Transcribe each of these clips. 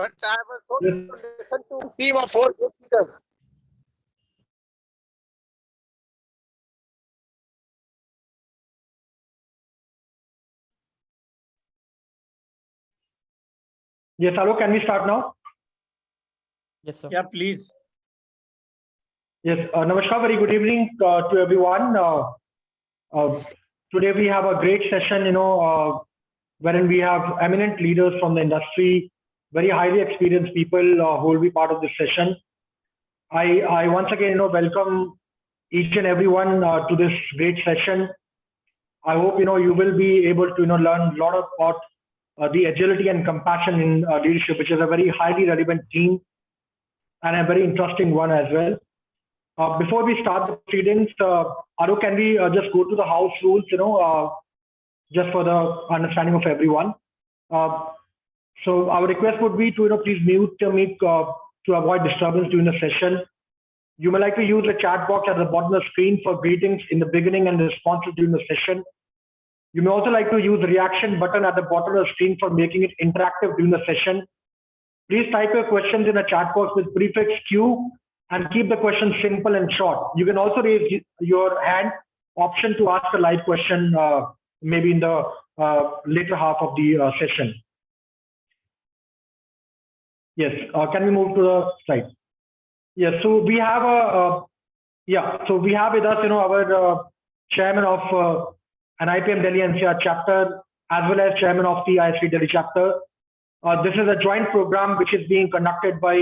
but I was told to listen to a team of 4 speakers. Yes, hello, can we start now? Yes, sir. Yeah, please. Yes, Namaskar, very good evening to everyone. Today we have a great session, wherein we have eminent leaders from the industry, very highly experienced people who will be part of this session. I once again, welcome each and everyone to this great session. I hope, you will be able to, learn a lot about the agility and compassion in leadership, which is a very highly relevant theme and a very interesting one as well. Before we start the proceedings, Aru, can we just go to the house rules, just for the understanding of everyone. So our request would be to, please mute your mic to avoid disturbance during the session. You may like to use the chat box at the bottom of the screen for greetings in the beginning and responses during the session. You may also like to use the reaction button at the bottom of the screen for making it interactive during the session. Please type your questions in the chat box with prefix Q and keep the question simple and short. You can also raise your hand option to ask a live question maybe in the later half of the session. Yes, can we move to the slide? Yes, so we have we have with us, our chairman of NIPM Delhi NCR chapter, as well as chairman of the ISTD Delhi chapter. This is a joint program which is being conducted by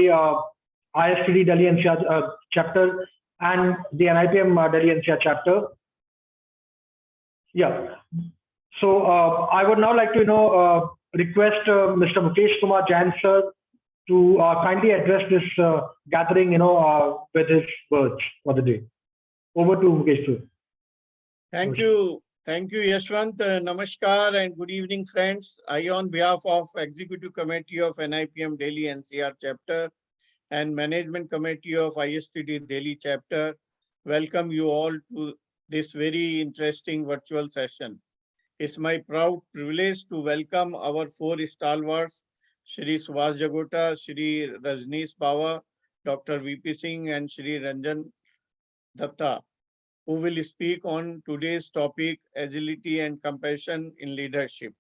ISTD Delhi NCR chapter and the NIPM Delhi NCR chapter. Yeah. So I would now like to request Mr. Mukesh Kumar Jain sir to kindly address this gathering, with his words for the day. Over to Mukesh sir. Thank you. Thank you, Yashwant. Namaskar and good evening, friends. I, on behalf of Executive Committee of NIPM Delhi NCR Chapter and Management Committee of ISTD Delhi Chapter, welcome you all to this very interesting virtual session. It's my proud privilege to welcome our 4 stalwarts, Shri Subhash Jagota, Shri Rajneesh Bawa, Dr. VP Singh, and Shri Rajan Dutta, who will speak on today's topic, agility and compassion in leadership.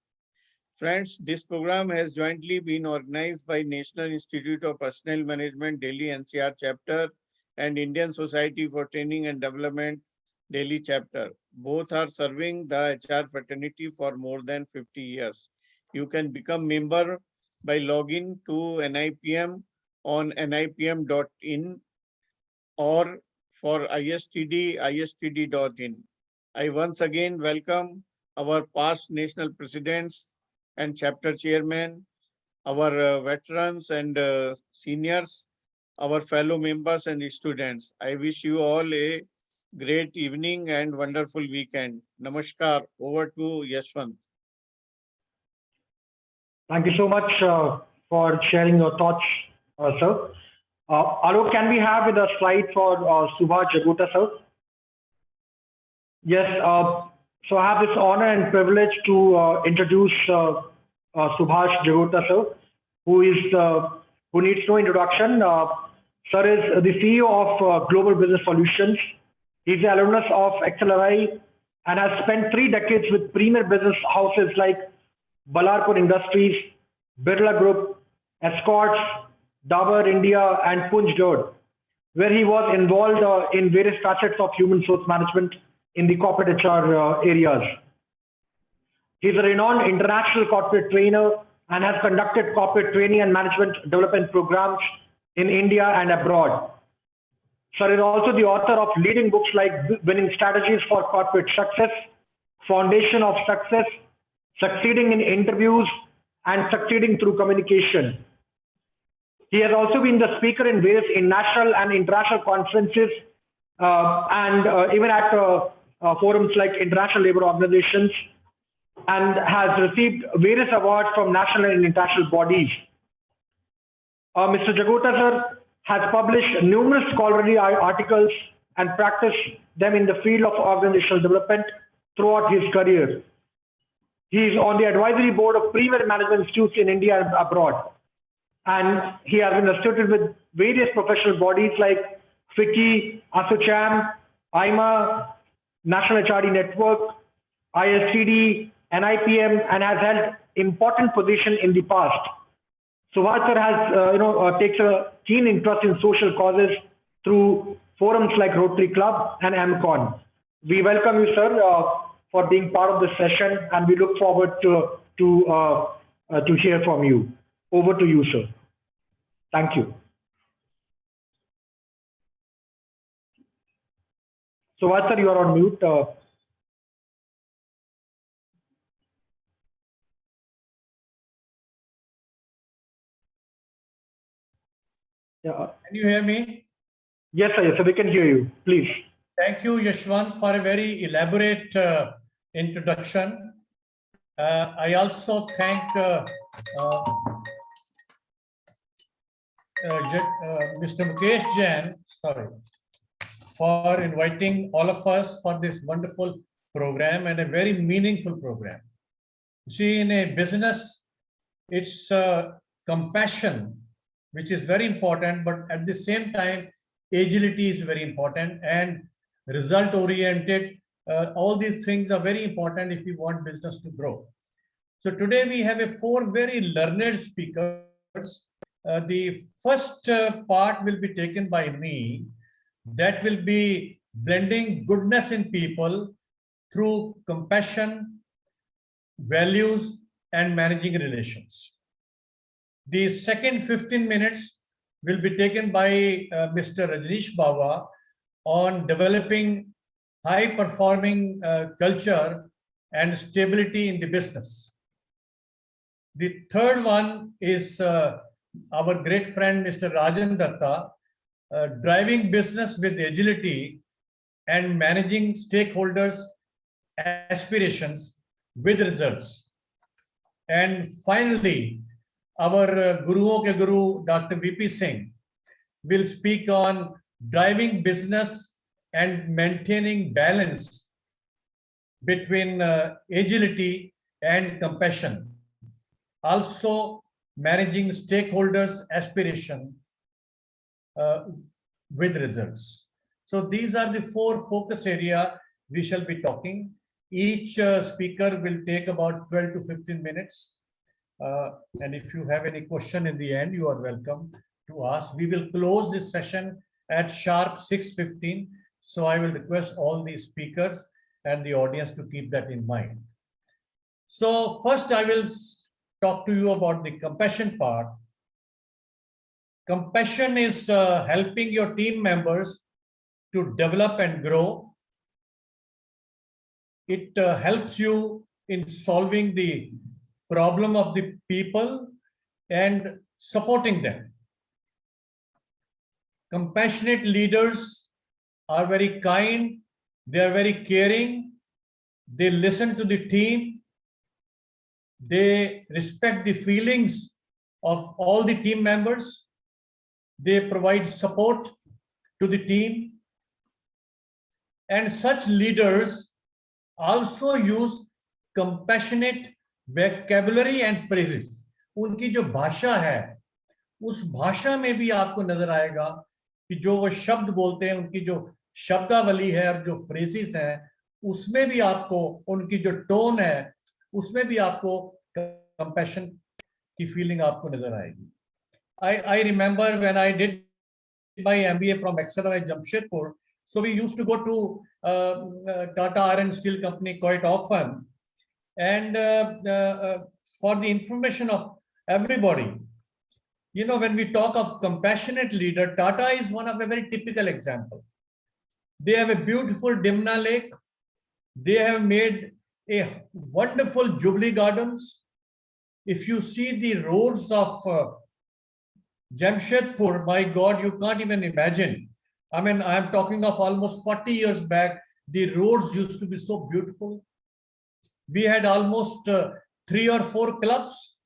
Friends, this program has jointly been organized by National Institute of Personnel Management, Delhi NCR Chapter, and Indian Society for Training and Development, Delhi Chapter. Both are serving the HR fraternity for more than 50 years. You can become member by logging to NIPM on nipm.in or for ISTD, istd.in. I once again welcome our past national presidents and chapter chairmen, our veterans and seniors, our fellow members and students. I wish you all a great evening and wonderful weekend. Namaskar. Over to Yashwant. Thank you so much for sharing your thoughts, sir. Alok, can we have with a slide for Subhash Jagota, sir? Yes, so I have this honor and privilege to introduce Subhash Jagota, sir, who needs no introduction. Sir is the CEO of Global Business Solutions. He's an alumnus of XLRI and has spent 3 decades with premier business houses like Balarpur Industries, Birla Group, Xstrops, Dabur India, and Punj Dod, where he was involved in various facets of human resource management in the corporate HR areas. He's a renowned international corporate trainer and has conducted corporate training and management development programs in India and abroad. Sir is also the author of leading books like Winning Strategies for Corporate Success, Foundation of Success, Succeeding in Interviews, and Succeeding Through Communication. He has also been the speaker in various national and international conferences and even at forums like International Labour Organizations, and has received various awards from national and international bodies. Mr. Jagota sir has published numerous scholarly articles and practiced them in the field of organizational development throughout his career. He is on the advisory board of premier management institutes in India and abroad. and he has been associated with various professional bodies like FICCI, ASSOCHAM, IMA, National HRD Network, ISTD, NIPM, and has held important position in the past. Subhash sir has, takes a keen interest in social causes through forums like Rotary Club and AMCON. We welcome you, sir, for being part of this session, and we look forward to hear from you. Over to you, sir. Thank you. Subhash sir, you are on mute. Can you hear me? Yes, sir. Yes, sir. We can hear you. Please. Thank you, Yashwant, for a very elaborate introduction. I also thank Mr. Mukesh Jain, for inviting all of us for this wonderful program and a very meaningful program. See, in a business, it's compassion, which is very important, but at the same time, agility is very important and result oriented. All these things are very important if you want business to grow. So today we have four very learned speakers. The first part will be taken by me. That will be blending goodness in people through compassion, values, and managing relations. The second 15 minutes will be taken by Mr. Rajneesh Bawa on developing high-performing culture and stability in the business. The third one is our great friend, Mr. Rajan Dutta, driving business with agility and managing stakeholders' aspirations with results. And finally, our Guruon ke Guru, Dr. VP Singh, will speak on driving business and maintaining balance between agility and compassion. Also managing stakeholders' aspiration with results. So these are the four focus areas we shall be talking. Each speaker will take about 12 to 15 minutes. And if you have any question in the end, you are welcome to ask. We will close this session at sharp 6:15. So I will request all the speakers and the audience to keep that in mind. So first I will talk to you about the compassion part. Compassion is helping your team members to develop and grow. It helps you in solving the problem of the people and supporting them. Compassionate leaders are very kind, they are very caring, they listen to the team, they respect the feelings of all the team members, they provide support to the team, and such leaders also use compassionate vocabulary and phrases. उनकी जो भाषा है, उस भाषा में भी आपको नजर आएगा कि जो वो शब्द बोलते हैं, उनकी जो शब्दावली है और जो phrases हैं, उसमें भी आपको उनकी जो tone है, उसमें भी आपको compassion की feeling आपको नजर आएगी. I remember when I did my MBA from XLRI Jamshedpur, so we used to go to Tata Iron Steel Company quite often. And for the information of everybody, you know, when we talk of compassionate leader, Tata is one of a very typical example. They have a beautiful Dimna Lake. They have made a wonderful Jubilee Gardens. If you see the roads of Jamshedpur, my God, you can't even imagine. I mean, I'm talking of almost 40 years back. The roads used to be so beautiful. We had almost 3 or 4 clubs.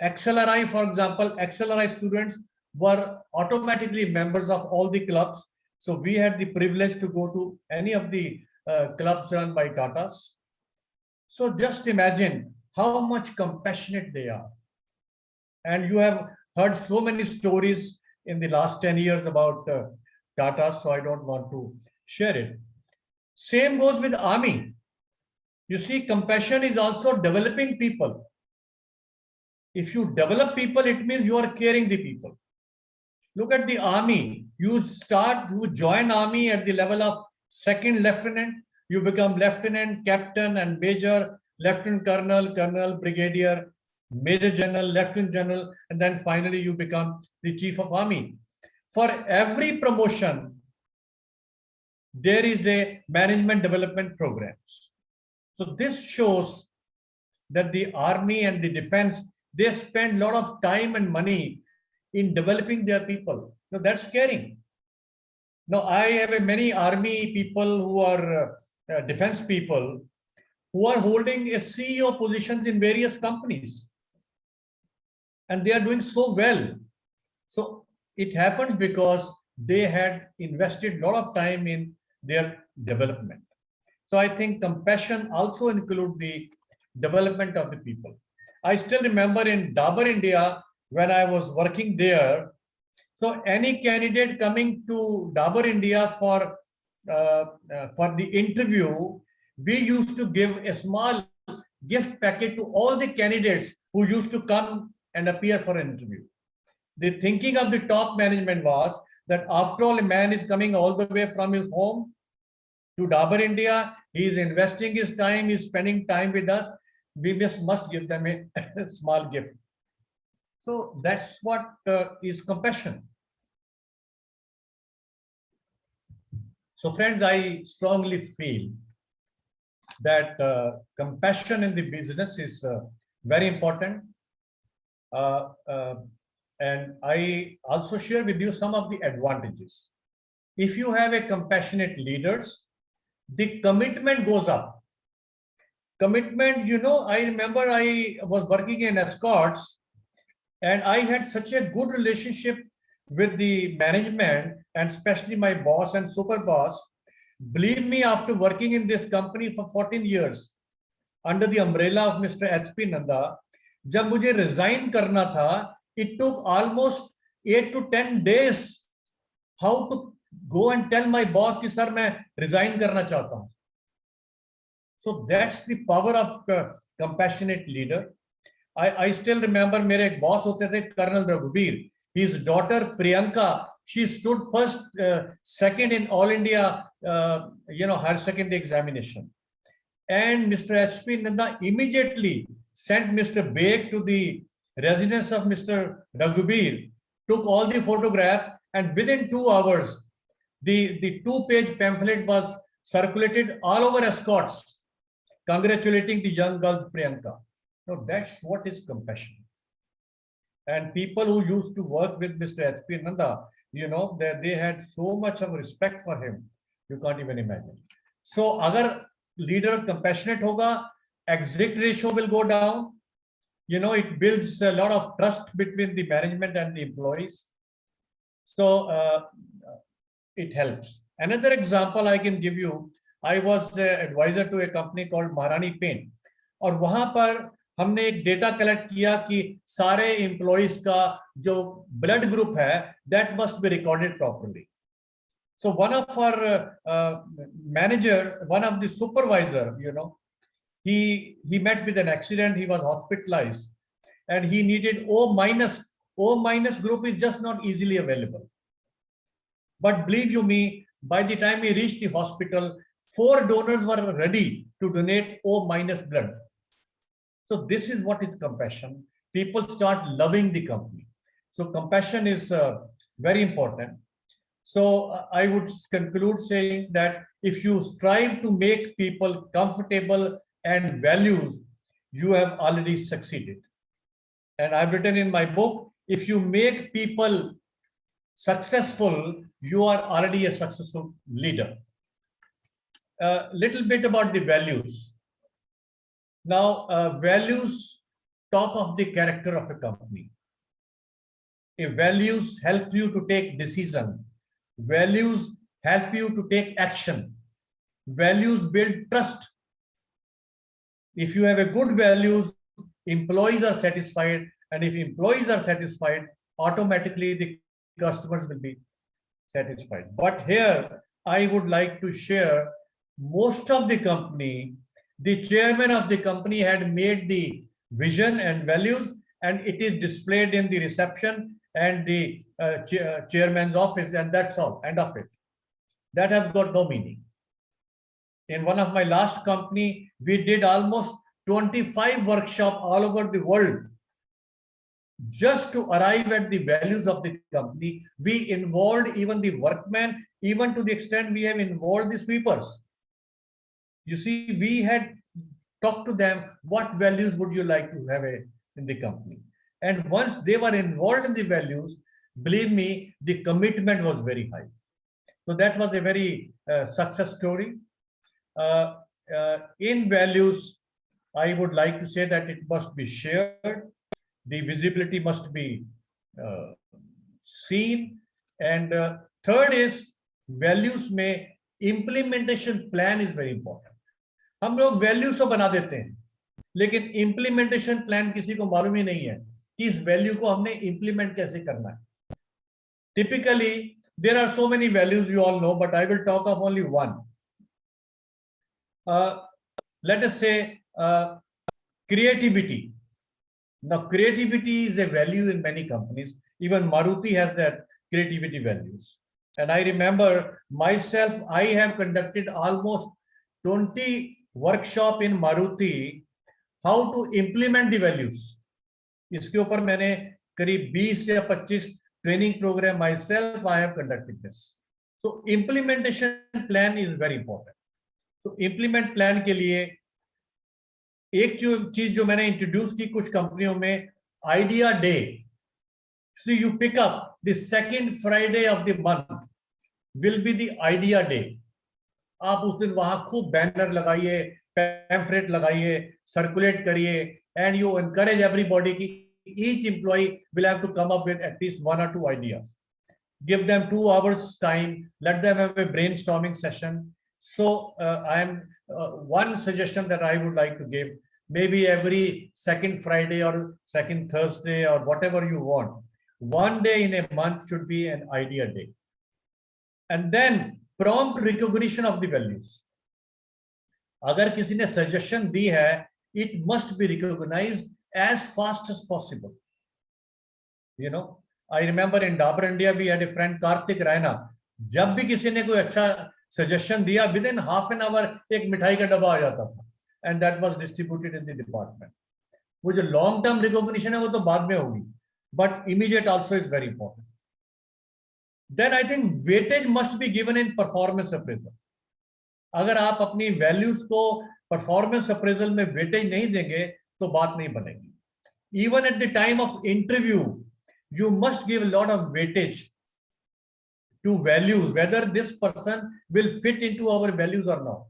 XLRI, for example, XLRI students were automatically members of all the clubs. So we had the privilege to go to any of the clubs run by Tatas. So just imagine how much compassionate they are. And you have heard so many stories in the last 10 years about Tata, so I don't want to share it. Same goes with army. You see, compassion is also developing people. If you develop people, it means you are caring the people. Look at the army. You join army at the level of second lieutenant. You become lieutenant, captain, and major, lieutenant colonel, colonel, brigadier, major general, lieutenant general, and then finally you become the chief of army. For every promotion, there is a management development programs. So this shows that the army and the defense, they spend a lot of time and money in developing their people. So that's caring. Now, I have many army people who are defense people who are holding a CEO positions in various companies. And they are doing so well. So it happens because they had invested a lot of time in their development. So I think compassion also includes the development of the people. I still remember in Dabur India, when I was working there, so any candidate coming to Dabur India for the interview, we used to give a small gift packet to all the candidates who used to come and appear for an interview. The thinking of the top management was that after all, a man is coming all the way from his home to Dabur India, he is investing his time, he is spending time with us, we must give them a small gift. So that's what is compassion. So friends, I strongly feel that compassion in the business is very important. And I also share with you some of the advantages. If you have a compassionate leaders, the commitment goes up. Commitment, you know, I remember I was working in Xstrops and I had such a good relationship with the management and especially my boss and super boss. Believe me, after working in this company for 14 years under the umbrella of Mr. H.P. Nanda, जब मुझे resign करना था, it took almost 8 to 10 days how to go and tell my boss कि sir मैं resign करना चाहता हूँ. So that's the power of compassionate leader. I still remember मेरे एक boss होते थे Colonel Raghuveer. His daughter Priyanka, she stood first, second in All India, higher secondary examination. And Mr. H.P. Nanda immediately sent Mr. Beg to the residence of Mr. Raghuveer, took all the photographs, and within 2 hours, the 2-page pamphlet was circulated all over Xstrops, congratulating the young girl Priyanka. Now that's what is compassion. And people who used to work with Mr. H.P. Nanda, you know, they had so much of respect for him, you can't even imagine. So, agar leader compassionate hoga, exit ratio will go down. You know, it builds a lot of trust between the management and the employees. So, it helps. Another example I can give you, I was an advisor to a company called Maharani Paint. और वहां पर हमने एक data collect किया कि सारे employees का जो ब्लड ग्रुप है that must be recorded properly. So one of our manager, one of the supervisor, you know, he met with an accident, he was hospitalized and he needed O minus. O minus group is just not easily available. But believe you me, by the time he reached the hospital, 4 donors were ready to donate O minus blood. So this is what is compassion. People start loving the company. So compassion is very important. So I would conclude saying that if you strive to make people comfortable and valued, you have already succeeded. And I've written in my book, if you make people successful, you are already a successful leader. A little bit about the values. Now, values talk of the character of a company. If values help you to take decision, values help you to take action, values build trust. If you have a good values, employees are satisfied, and if employees are satisfied, automatically the customers will be satisfied. But here I would like to share, most of the company, the chairman of the company had made the vision and values, and it is displayed in the reception and the chairman's office, and that's all, end of it. That has got no meaning. In one of my last company, we did almost 25 workshops all over the world just to arrive at the values of the company. We involved even the workmen, even to the extent we have involved the sweepers. You see, we had talked to them, what values would you like to have in the company? And once they were involved in the values, believe me, the commitment was very high. So that was a very success story. In values, I would like to say that it must be shared. The visibility must be seen. And third is, values में implementation plan is very important. हम लोग values तो बना देते हैं, लेकिन implementation plan किसी को मालूम ही नहीं है कि इस value को हमने implement कैसे करना है. Typically, there are so many values you all know, but I will talk of only one. Let us say creativity. Now, creativity is a value in many companies. Even Maruti has that creativity values. And I remember myself, I have conducted almost 20 workshops in Maruti, how to implement the values. इसके ऊपर मैंने करीब 20 या 25 training program myself I have conducted this. So implementation plan is very important. So implement plan के लिए एक चीज जो मैंने इंट्रोड्यूस की कुछ कंपनियों में, idea day. So you pick up the second Friday of the month will be the idea day. आप उस दिन वहां खूब बैनर लगाइए, पैम्फलेट लगाइए, सर्कुलेट करिए, and you encourage everybody कि each employee will have to come up with at least 1 or 2 ideas. Give them 2 hours time, let them have a brainstorming session. So one suggestion that I would like to give, maybe every second Friday or second Thursday or whatever you want, one day in a month should be an idea day. And then prompt recognition of the values. अगर किसी ने suggestion दी है, it must be recognized as fast as possible. You know, I remember in Dabur India we had a friend Karthik Raina. जब भी किसी ने कोई अच्छा suggestion दिया, within half an hour एक मिठाई का डब्बा आ जाता था, and that was distributed in the department. वो जो long term recognition है वो तो बाद में होगी, but immediate also is very important. Then I think weightage must be given in performance appraisal. अगर आप अपनी values को performance appraisal में weightage नहीं देंगे तो बात नहीं बनेगी. Even at the time of interview, you must give a lot of weightage to values, whether this person will fit into our values or not.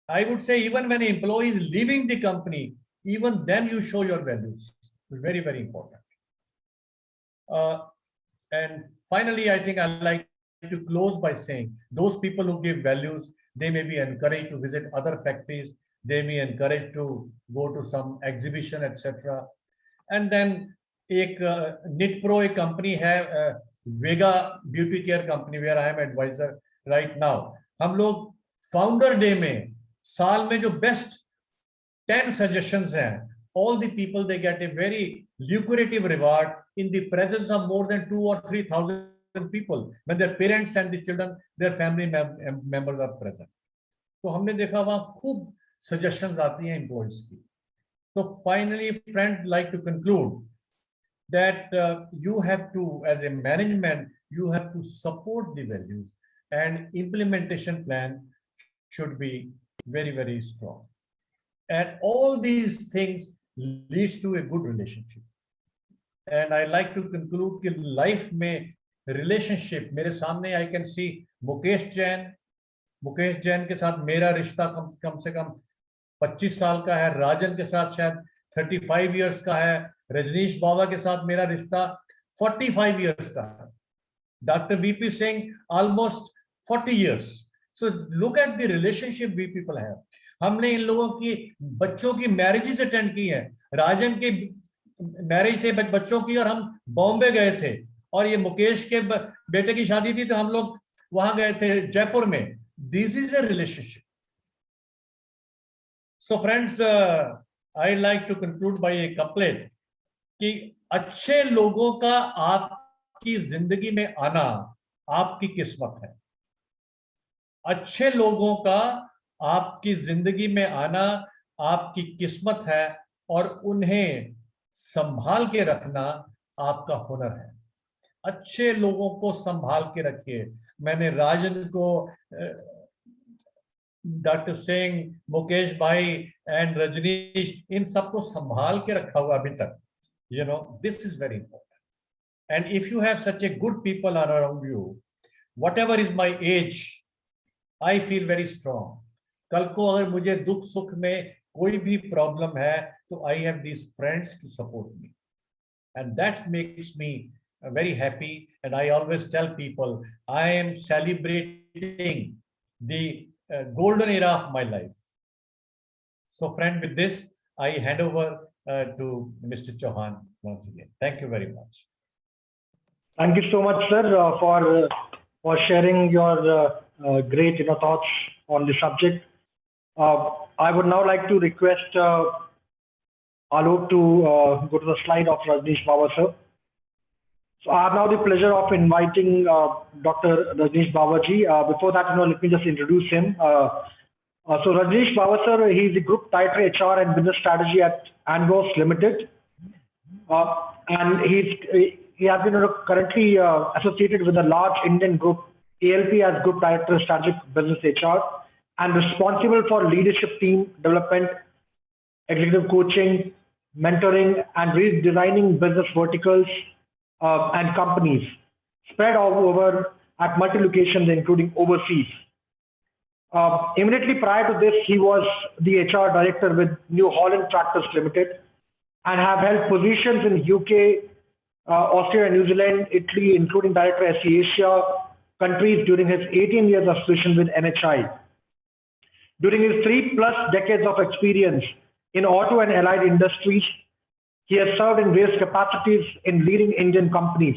I would say even when an employee is leaving the company, even then you show your values. It's very, very important. And finally, I think I'd like to close by saying those people who give values, they may be encouraged to visit other factories. They may encourage to go to some exhibition, etc. And then एक NIPM एक company है, Vega Beauty Care Company, where I am advisor right now. हम लोग Founder Day में साल में जो best 10 suggestions हैं, all the people they get a very lucrative reward in the presence of more than 2,000 or 3,000 people when their parents and the children, their family members are present. तो हमने देखा वहाँ खूब suggestions आती हैं employees की. So finally, friends, like to conclude that you have to, as a management, you have to support the values, and implementation plan should be very, very strong. And all these things leads to a good relationship. And I like to conclude कि life में relationship, मेरे सामने I can see Mukesh Jain के साथ मेरा रिश्ता कम से कम 25 साल का है, राजन के साथ शायद 35 years का है, रजनीश बावा के साथ मेरा रिश्ता 45 years का है, doctor VP Singh almost 40 years. So look at the relationship we people have. हमने इन लोगों की बच्चों की मैरिजेस अटेंड की हैं. राजन के मैरिज थे बच्चों की और हम बॉम्बे गए थे और ये मुकेश के बेटे की शादी थी तो हम लोग वहां गए थे जयपुर में. This is a relationship. So friends, I like to conclude by a couplet कि अच्छे लोगों का आपकी जिंदगी में आना आपकी किस्मत है. अच्छे लोगों का आपकी जिंदगी में आना आपकी किस्मत है और उन्हें संभाल के रखना आपका हुनर है. अच्छे लोगों को संभाल के रखिए. मैंने राजन को, डॉक्टर सिंह, मुकेश भाई एंड रजनीश, इन सबको संभाल के रखा हुआ अभी तक. You know, this is very important. And if you have such a good people around you, whatever is my age, I feel very strong. कल को अगर मुझे दुख सुख में कोई भी प्रॉब्लम है तो I have these friends to support me, and that makes me very happy. And I always tell people I am celebrating the golden era of my life. So friend, with this I hand over to Mr. Chauhan once again. Thank you very much. Thank you so much, sir, for sharing your great thoughts on the subject. I would now like to request Alok to go to the slide of Rajneesh Bawa, sir. So I have now the pleasure of inviting Dr. Rajneesh Bawa ji. Before that, let me just introduce him. So Rajneesh Bawa, sir, he is the Group Director HR and Business Strategy at Anbros Limited. And he has been currently associated with a large Indian group, ALP, as Group Director Strategic Business HR, and responsible for leadership team development, executive coaching, mentoring, and redesigning business verticals and companies spread all over at multi-locations, including overseas. Immediately prior to this, he was the HR Director with New Holland Tractors Limited and have held positions in UK, Austria, New Zealand, Italy, including Director SE Asia countries during his 18 years of association with NHI. During his 3+ decades of experience in auto and allied industries, he has served in various capacities in leading Indian companies.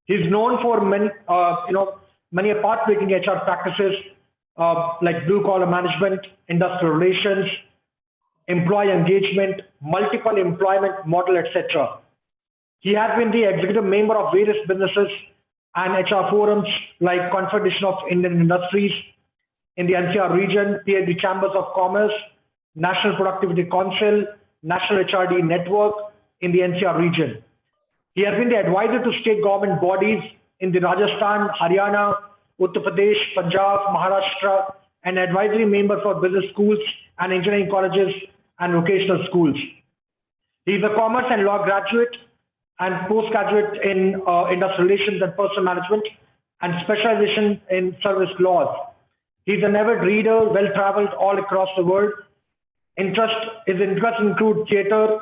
He is known for many path-breaking HR practices like blue-collar management, industrial relations, employee engagement, multiple employment model, etc. He has been the executive member of various businesses and HR forums like Confederation of Indian Industries in the NCR region, PhD Chambers of Commerce, National Productivity Council, National HRD Network in the NCR region. He has been the advisor to state government bodies in the Rajasthan, Haryana, Uttar Pradesh, Punjab, Maharashtra, and advisory member for business schools and engineering colleges and vocational schools. He is a commerce and law graduate and postgraduate in industrial relations and personal management and specialization in service laws. He's an avid reader, well-traveled all across the world. His interests include theater,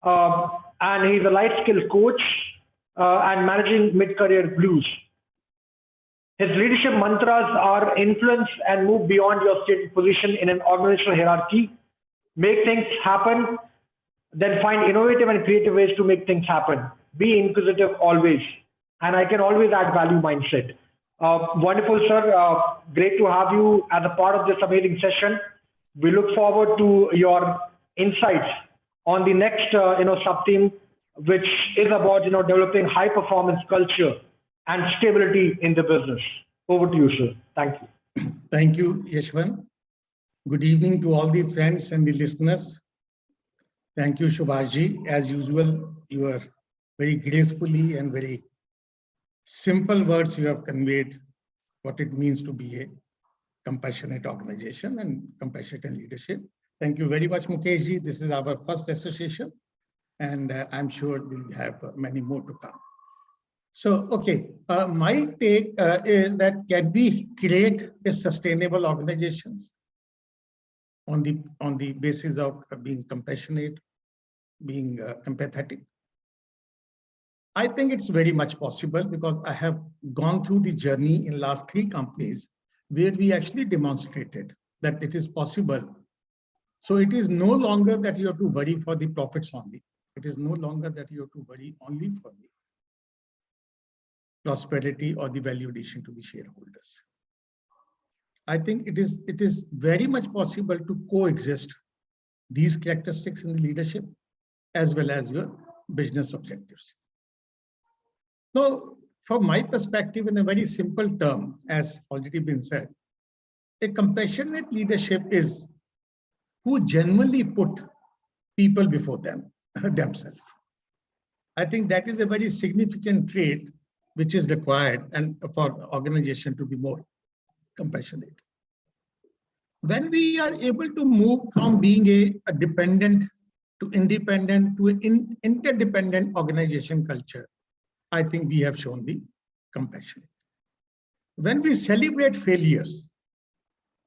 and he's a life skill coach and managing mid-career blues. His leadership mantras are influence and move beyond your stated position in an organizational hierarchy, make things happen, then find innovative and creative ways to make things happen. Be inquisitive always, and I can always add value mindset. Wonderful, sir. Great to have you as a part of this amazing session. We look forward to your insights on the next sub-theme, which is about developing high performance culture and stability in the business. Over to you, sir. Thank you. Thank you, Yashwant. Good evening to all the friends and the listeners. Thank you, Subhash ji. As usual, you are very gracefully and very simple words you have conveyed what it means to be a compassionate organization and compassionate leadership. Thank you very much, Mukesh ji. This is our first association, and I'm sure we'll have many more to come. So, okay, my take is that can we create a sustainable organizations on the basis of being compassionate, being empathetic? I think it's very much possible because I have gone through the journey in last 3 companies where we actually demonstrated that it is possible. So it is no longer that you have to worry for the profits only. It is no longer that you have to worry only for the prosperity or the value addition to the shareholders. I think it is very much possible to coexist these characteristics in the leadership as well as your business objectives. So, from my perspective, in a very simple term, as already been said, a compassionate leadership is who genuinely put people before themselves. I think that is a very significant trait which is required and for organization to be more compassionate. When we are able to move from being a dependent to independent to an interdependent organization culture, I think we have shown the compassion. When we celebrate failures,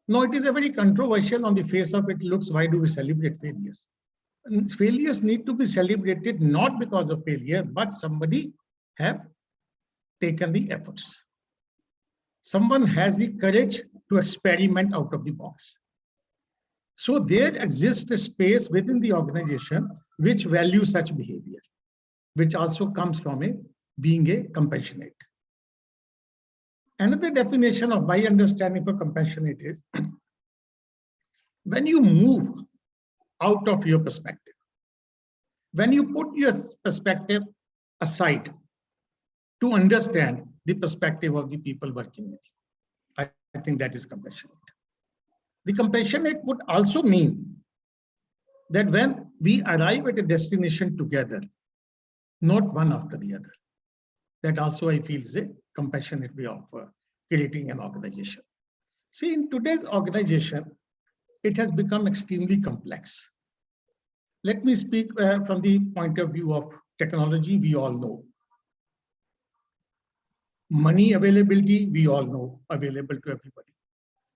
now it is a very controversial on the face of it looks, why do we celebrate failures? And failures need to be celebrated not because of failure, but somebody have taken the efforts. Someone has the courage to experiment out of the box. So there exists a space within the organization which values such behavior, which also comes from being a compassionate. Another definition of my understanding for compassionate is when you move out of your perspective, when you put your perspective aside to understand the perspective of the people working with you. I think that is compassionate. The compassionate would also mean that when we arrive at a destination together, not one after the other, that also I feel is a compassionate way of creating an organization. See, in today's organization, it has become extremely complex. Let me speak from the point of view of technology, we all know. Money availability, we all know, available to everybody.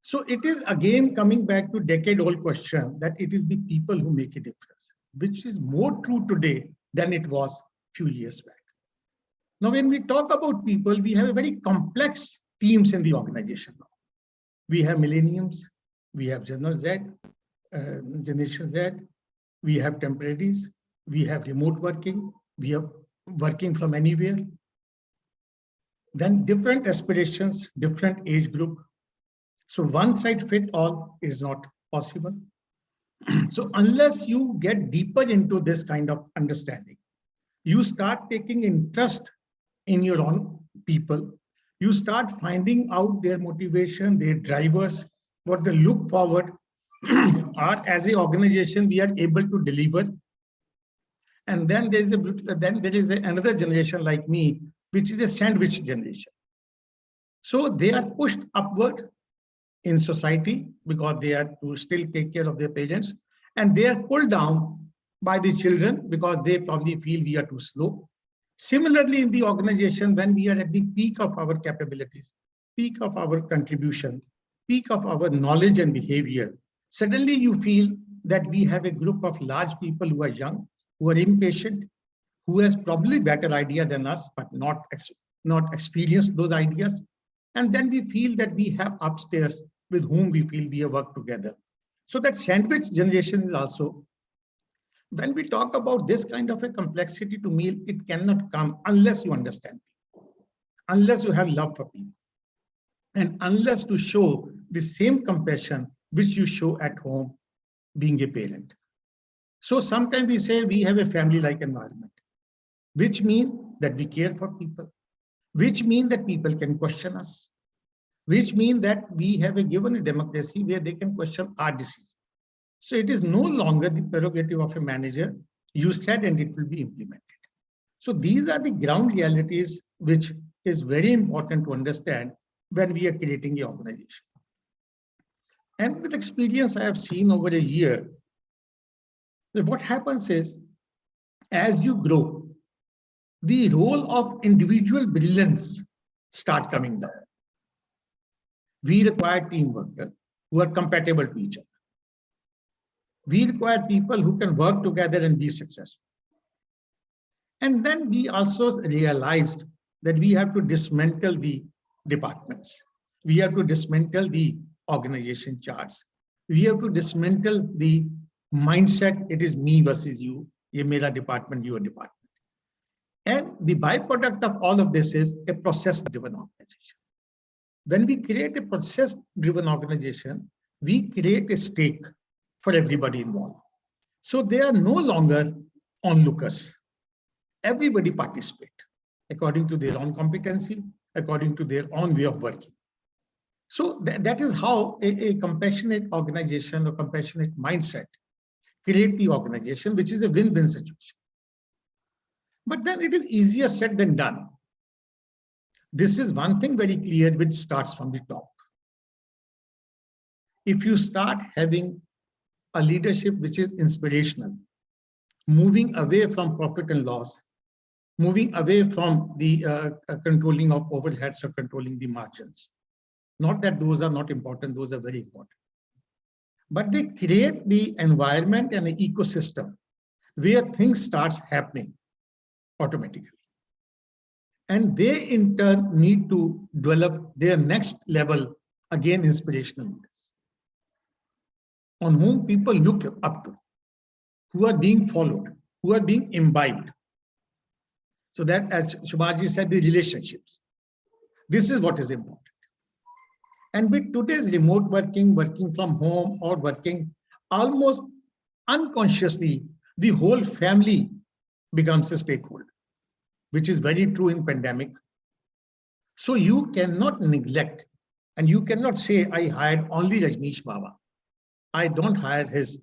So it is again coming back to decade-old question that it is the people who make a difference, which is more true today than it was a few years back. Now, when we talk about people, we have a very complex teams in the organization now. We have millenniums, we have Generation Z, we have temporaries, we have remote working, we have working from anywhere. Then different aspirations, different age group. So one size fit all is not possible. So unless you get deeper into this kind of understanding, you start taking interest in your own people, you start finding out their motivation, their drivers, what they look forward are as an organization we are able to deliver. And then there is another generation like me, which is a sandwich generation. So they are pushed upward in society because they are to still take care of their parents, and they are pulled down by the children because they probably feel we are too slow. Similarly, in the organization, when we are at the peak of our capabilities, peak of our contribution, peak of our knowledge and behavior, suddenly you feel that we have a group of large people who are young, who are impatient, who has probably better idea than us, but not experienced those ideas. And then we feel that we have upstairs with whom we feel we have worked together. So that sandwich generation is also, when we talk about this kind of a complexity to me, it cannot come unless you understand people, unless you have love for people, and unless to show the same compassion which you show at home being a parent. So sometimes we say we have a family-like environment, which means that we care for people, which means that people can question us, which means that we have a given a democracy where they can question our decisions. So it is no longer the prerogative of a manager. You said and it will be implemented. So these are the ground realities which is very important to understand when we are creating the organization. And with experience I have seen over a year, that what happens is, as you grow, the role of individual brilliance start coming down. We require team workers who are compatible to each other. We require people who can work together and be successful. And then we also realized that we have to dismantle the departments. We have to dismantle the organization charts. We have to dismantle the mindset, it is me versus you, ये मेरा department, your department. And the byproduct of all of this is a process-driven organization. When we create a process-driven organization, we create a stake for everybody involved. So they are no longer onlookers. Everybody participate according to their own competency, according to their own way of working. So that is how a compassionate organization or compassionate mindset create the organization, which is a win-win situation. But then it is easier said than done. This is one thing very clear, which starts from the top. If you start having a leadership which is inspirational, moving away from profit and loss, moving away from the controlling of overheads or controlling the margins. Not that those are not important, those are very important. But they create the environment and the ecosystem where things starts happening automatically. And they in turn need to develop their next level, again, inspirational leaders, on whom people look up to, who are being followed, who are being imbibed. So that, as Subhash said, the relationships. This is what is important. And with today's remote working, working from home, or working almost unconsciously, the whole family becomes a stakeholder, which is very true in pandemic. So you cannot neglect, and you cannot say, I hired only Rajneesh Bawa. I don't hire his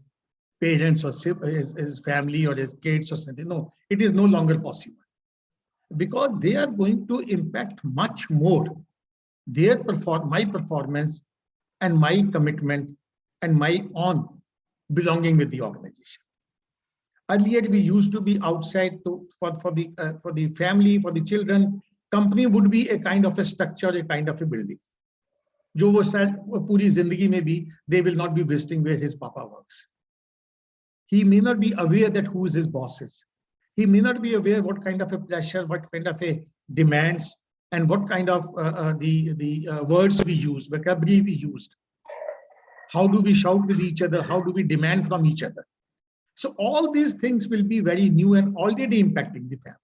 parents or his family or his kids or something. No, it is no longer possible. Because they are going to impact much more my performance and my commitment and my own belonging with the organization. Earlier, we used to be outside for the family, for the children. Company would be a kind of a structure, a kind of a building. जो वो पूरी जिंदगी में भी, they will not be visiting where his papa works. He may not be aware that who his boss is. He may not be aware what kind of a pressure, what kind of a demands, and what kind of the words we use, vocabulary we used. How do we shout with each other? How do we demand from each other? So all these things will be very new and already impacting the families.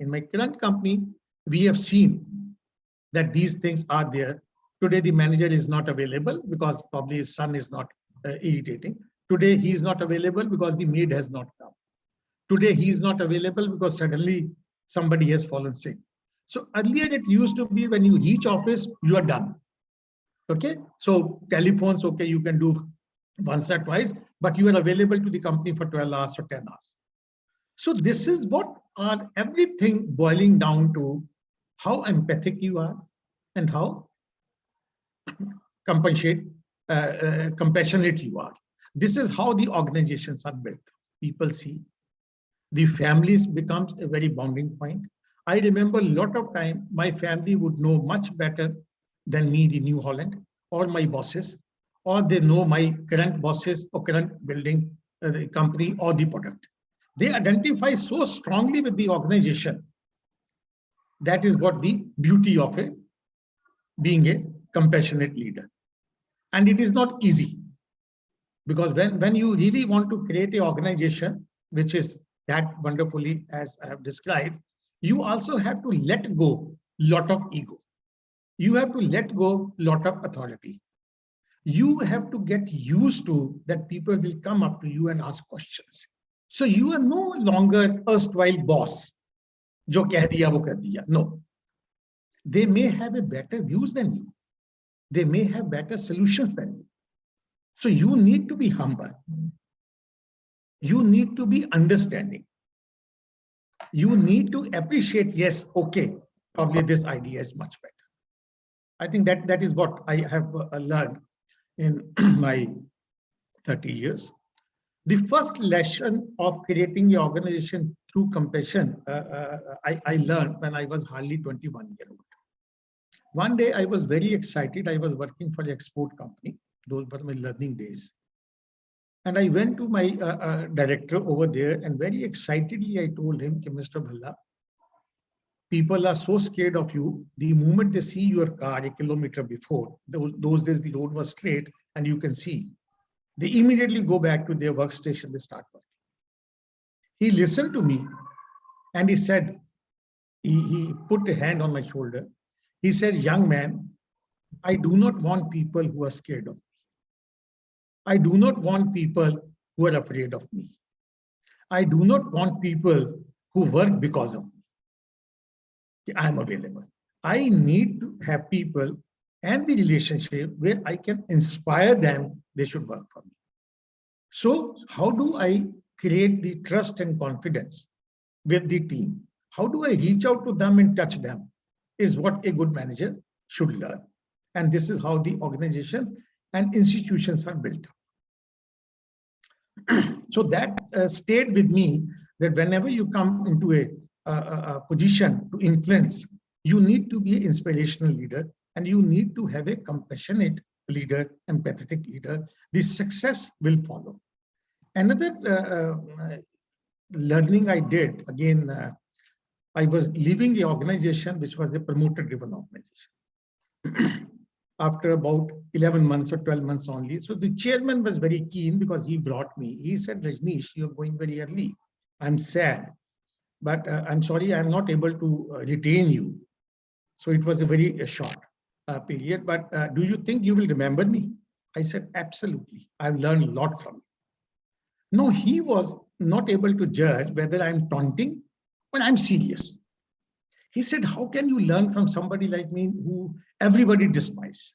In my current company, we have seen that these things are there. Today, the manager is not available because probably his son is not irritating. Today, he is not available because the maid has not come. Today, he is not available because suddenly somebody has fallen sick. So earlier, it used to be when you reach office, you are done. Okay, so telephones, okay, you can do once or twice, but you are available to the company for 12 hours or 10 hours. So this is what are everything boiling down to how empathic you are and how compassionate you are. This is how the organizations are built. People see. The families becomes a very bonding point. I remember a lot of time, my family would know much better than me, the New Holland, or my bosses, or they know my current bosses or current building, the company or the product. They identify so strongly with the organization. That is what the beauty of being a compassionate leader. And it is not easy, because when you really want to create an organization, which is that wonderfully as I have described, you also have to let go lot of ego. You have to let go lot of authority. You have to get used to that people will come up to you and ask questions. So you are no longer erstwhile boss. Jo keh diya, wo keh diya. No. They may have a better views than you. They may have better solutions than you. So you need to be humble. You need to be understanding. You need to appreciate, yes, okay, probably this idea is much better. I think that is what I have learned in my 30 years. The first lesson of creating the organization through compassion, I learned when I was hardly 21 years old. One day I was very excited. I was working for an export company. Those were my learning days. And I went to my director over there and very excitedly I told him, Mr. Bhalla, people are so scared of you. The moment they see your car a kilometer before, those days the road was straight and you can see, they immediately go back to their workstation, they start working. He listened to me and he said, he put a hand on my shoulder. He said, young man, I do not want people who are scared of me. I do not want people who are afraid of me. I do not want people who work because of me. I'm available. I need to have people and the relationship where I can inspire them, they should work for me. So how do I create the trust and confidence with the team? How do I reach out to them and touch them is what a good manager should learn. And this is how the organization and institutions are built. So that stayed with me, that whenever you come into a position to influence, you need to be an inspirational leader and you need to have a compassionate leader, empathetic leader. The success will follow. Another learning I did, again, I was leaving the organization, which was a promoter-driven organization. After about 11 months or 12 months only. So the chairman was very keen because he brought me. He said, Rajneesh, you're going very early. I'm sad, but I'm sorry, I'm not able to retain you. So it was a very short period, but do you think you will remember me? I said, absolutely. I've learned a lot from you. No, he was not able to judge whether I'm taunting or I'm serious. He said, how can you learn from somebody like me who everybody despises?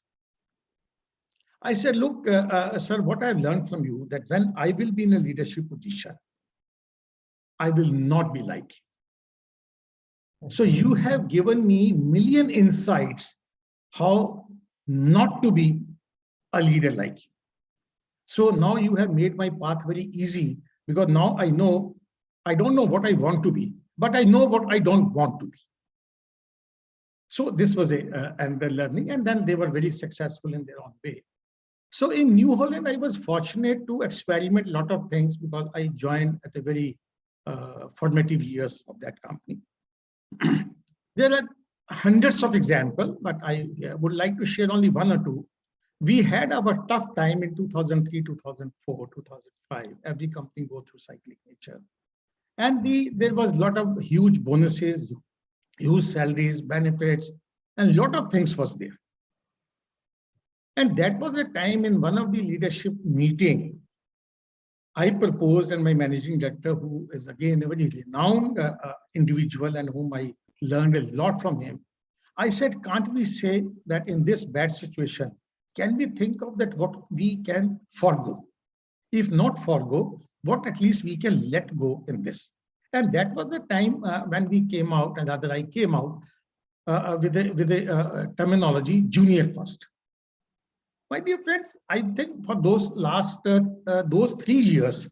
I said, look, sir, what I've learned from you, that when I will be in a leadership position, I will not be like you. So you have given me million insights how not to be a leader like you. So now you have made my path very easy, because now I know, I don't know what I want to be, but I know what I don't want to be. So this was another learning, and then they were very successful in their own way. So in New Holland, I was fortunate to experiment a lot of things because I joined at a very formative years of that company. There are hundreds of examples, but I would like to share only one or two. We had our tough time in 2003, 2004, 2005. Every company go through cyclic nature. And there was a lot of huge bonuses, huge salaries, benefits, and a lot of things was there. And that was a time in one of the leadership meeting, I proposed, and my managing director, who is again a very renowned individual and whom I learned a lot from him, I said, can't we say that in this bad situation, can we think of that what we can forego? If not forego, what at least we can let go in this? And that was the time when we came out, and rather I came out with a terminology, junior first. My dear friends, I think for those last those 3 years,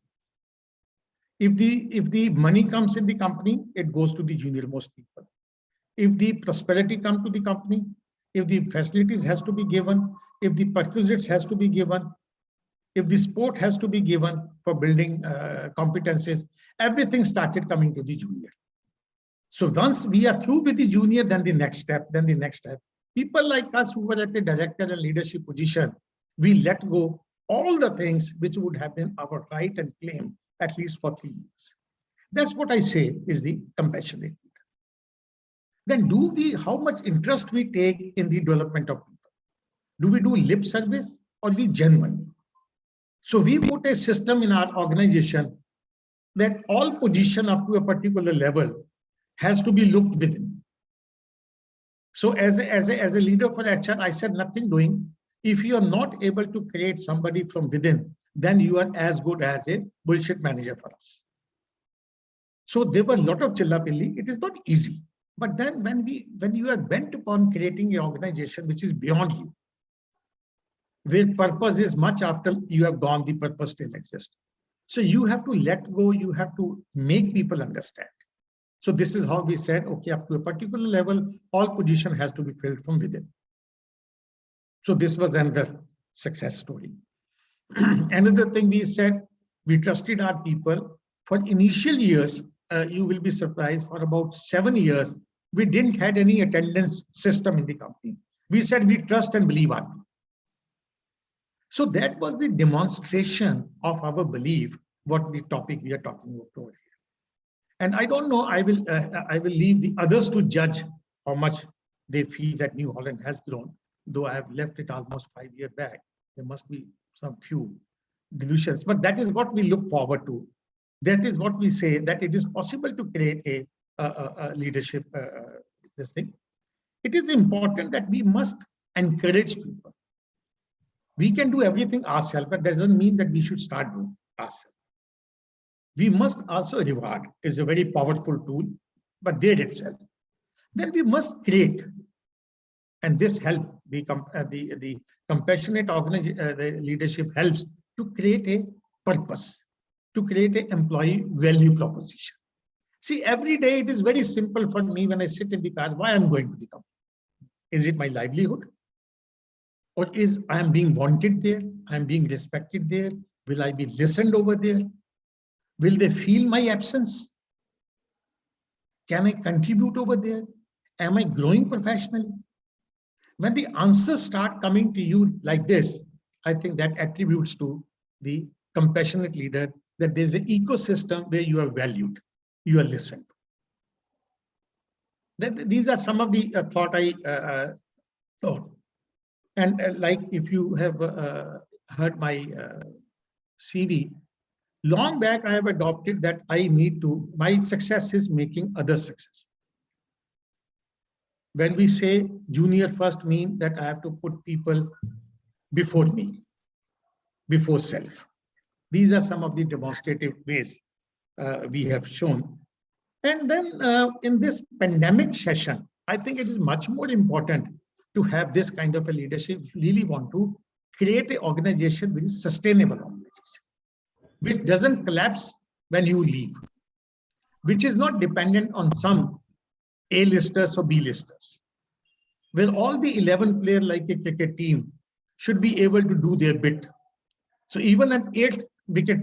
if the money comes in the company, it goes to the junior most people. If the prosperity comes to the company, if the facilities has to be given, if the perquisites has to be given, if the support has to be given for building competencies, everything started coming to the junior. So once we are through with the junior, then the next step, then the next step. People like us who were at the director and leadership position, we let go all the things which would have been our right and claim at least for 3 years. That's what I say is the compassionate leader. Then how much interest we take in the development of people? Do we do lip service or we genuinely? So we put a system in our organization that all position up to a particular level has to be looked within. So as a leader for HR, I said nothing doing. If you are not able to create somebody from within, then you are as good as a bullshit manager for us. So there was a lot of chillapilli. It is not easy. But then when you are bent upon creating an organization which is beyond you, where purpose is much after you have gone, the purpose still exists. So you have to let go, you have to make people understand. So this is how we said, okay, up to a particular level, all position has to be filled from within. So this was another success story. Another thing we said, we trusted our people. For initial years, you will be surprised, for about 7 years, we didn't have any attendance system in the company. We said we trust and believe our people. So that was the demonstration of our belief, what the topic we are talking about over here. And I don't know, I will leave the others to judge how much they feel that New Holland has grown. Though I have left it almost 5 years back, there must be some few delusions, but that is what we look forward to. That is what we say, that it is possible to create a leadership this thing. It is important that we must encourage people. We can do everything ourselves, but that doesn't mean that we should start doing ourselves. We must also reward. It's a very powerful tool, but there itself. Then we must create, and this helps the compassionate the leadership helps to create a purpose, to create an employee value proposition. See, every day it is very simple for me when I sit in the car, why I'm going to the company. Is it my livelihood? Or is I am being wanted there? I am being respected there? Will I be listened over there? Will they feel my absence? Can I contribute over there? Am I growing professionally? When the answers start coming to you like this, I think that attributes to the compassionate leader that there's an ecosystem where you are valued, you are listened to. These are some of the thought I thought. And like if you have heard my CV, long back I have adopted that I need to, my success is making others successful. When we say junior first mean that I have to put people before me, before self. These are some of the demonstrative ways we have shown. And then in this pandemic session, I think it is much more important to have this kind of a leadership. If you really want to create an organization which is sustainable organization, which doesn't collapse when you leave, which is not dependent on some A-listers or B-listers, where all the 11 players like a cricket team should be able to do their bit. So even an 8th wicket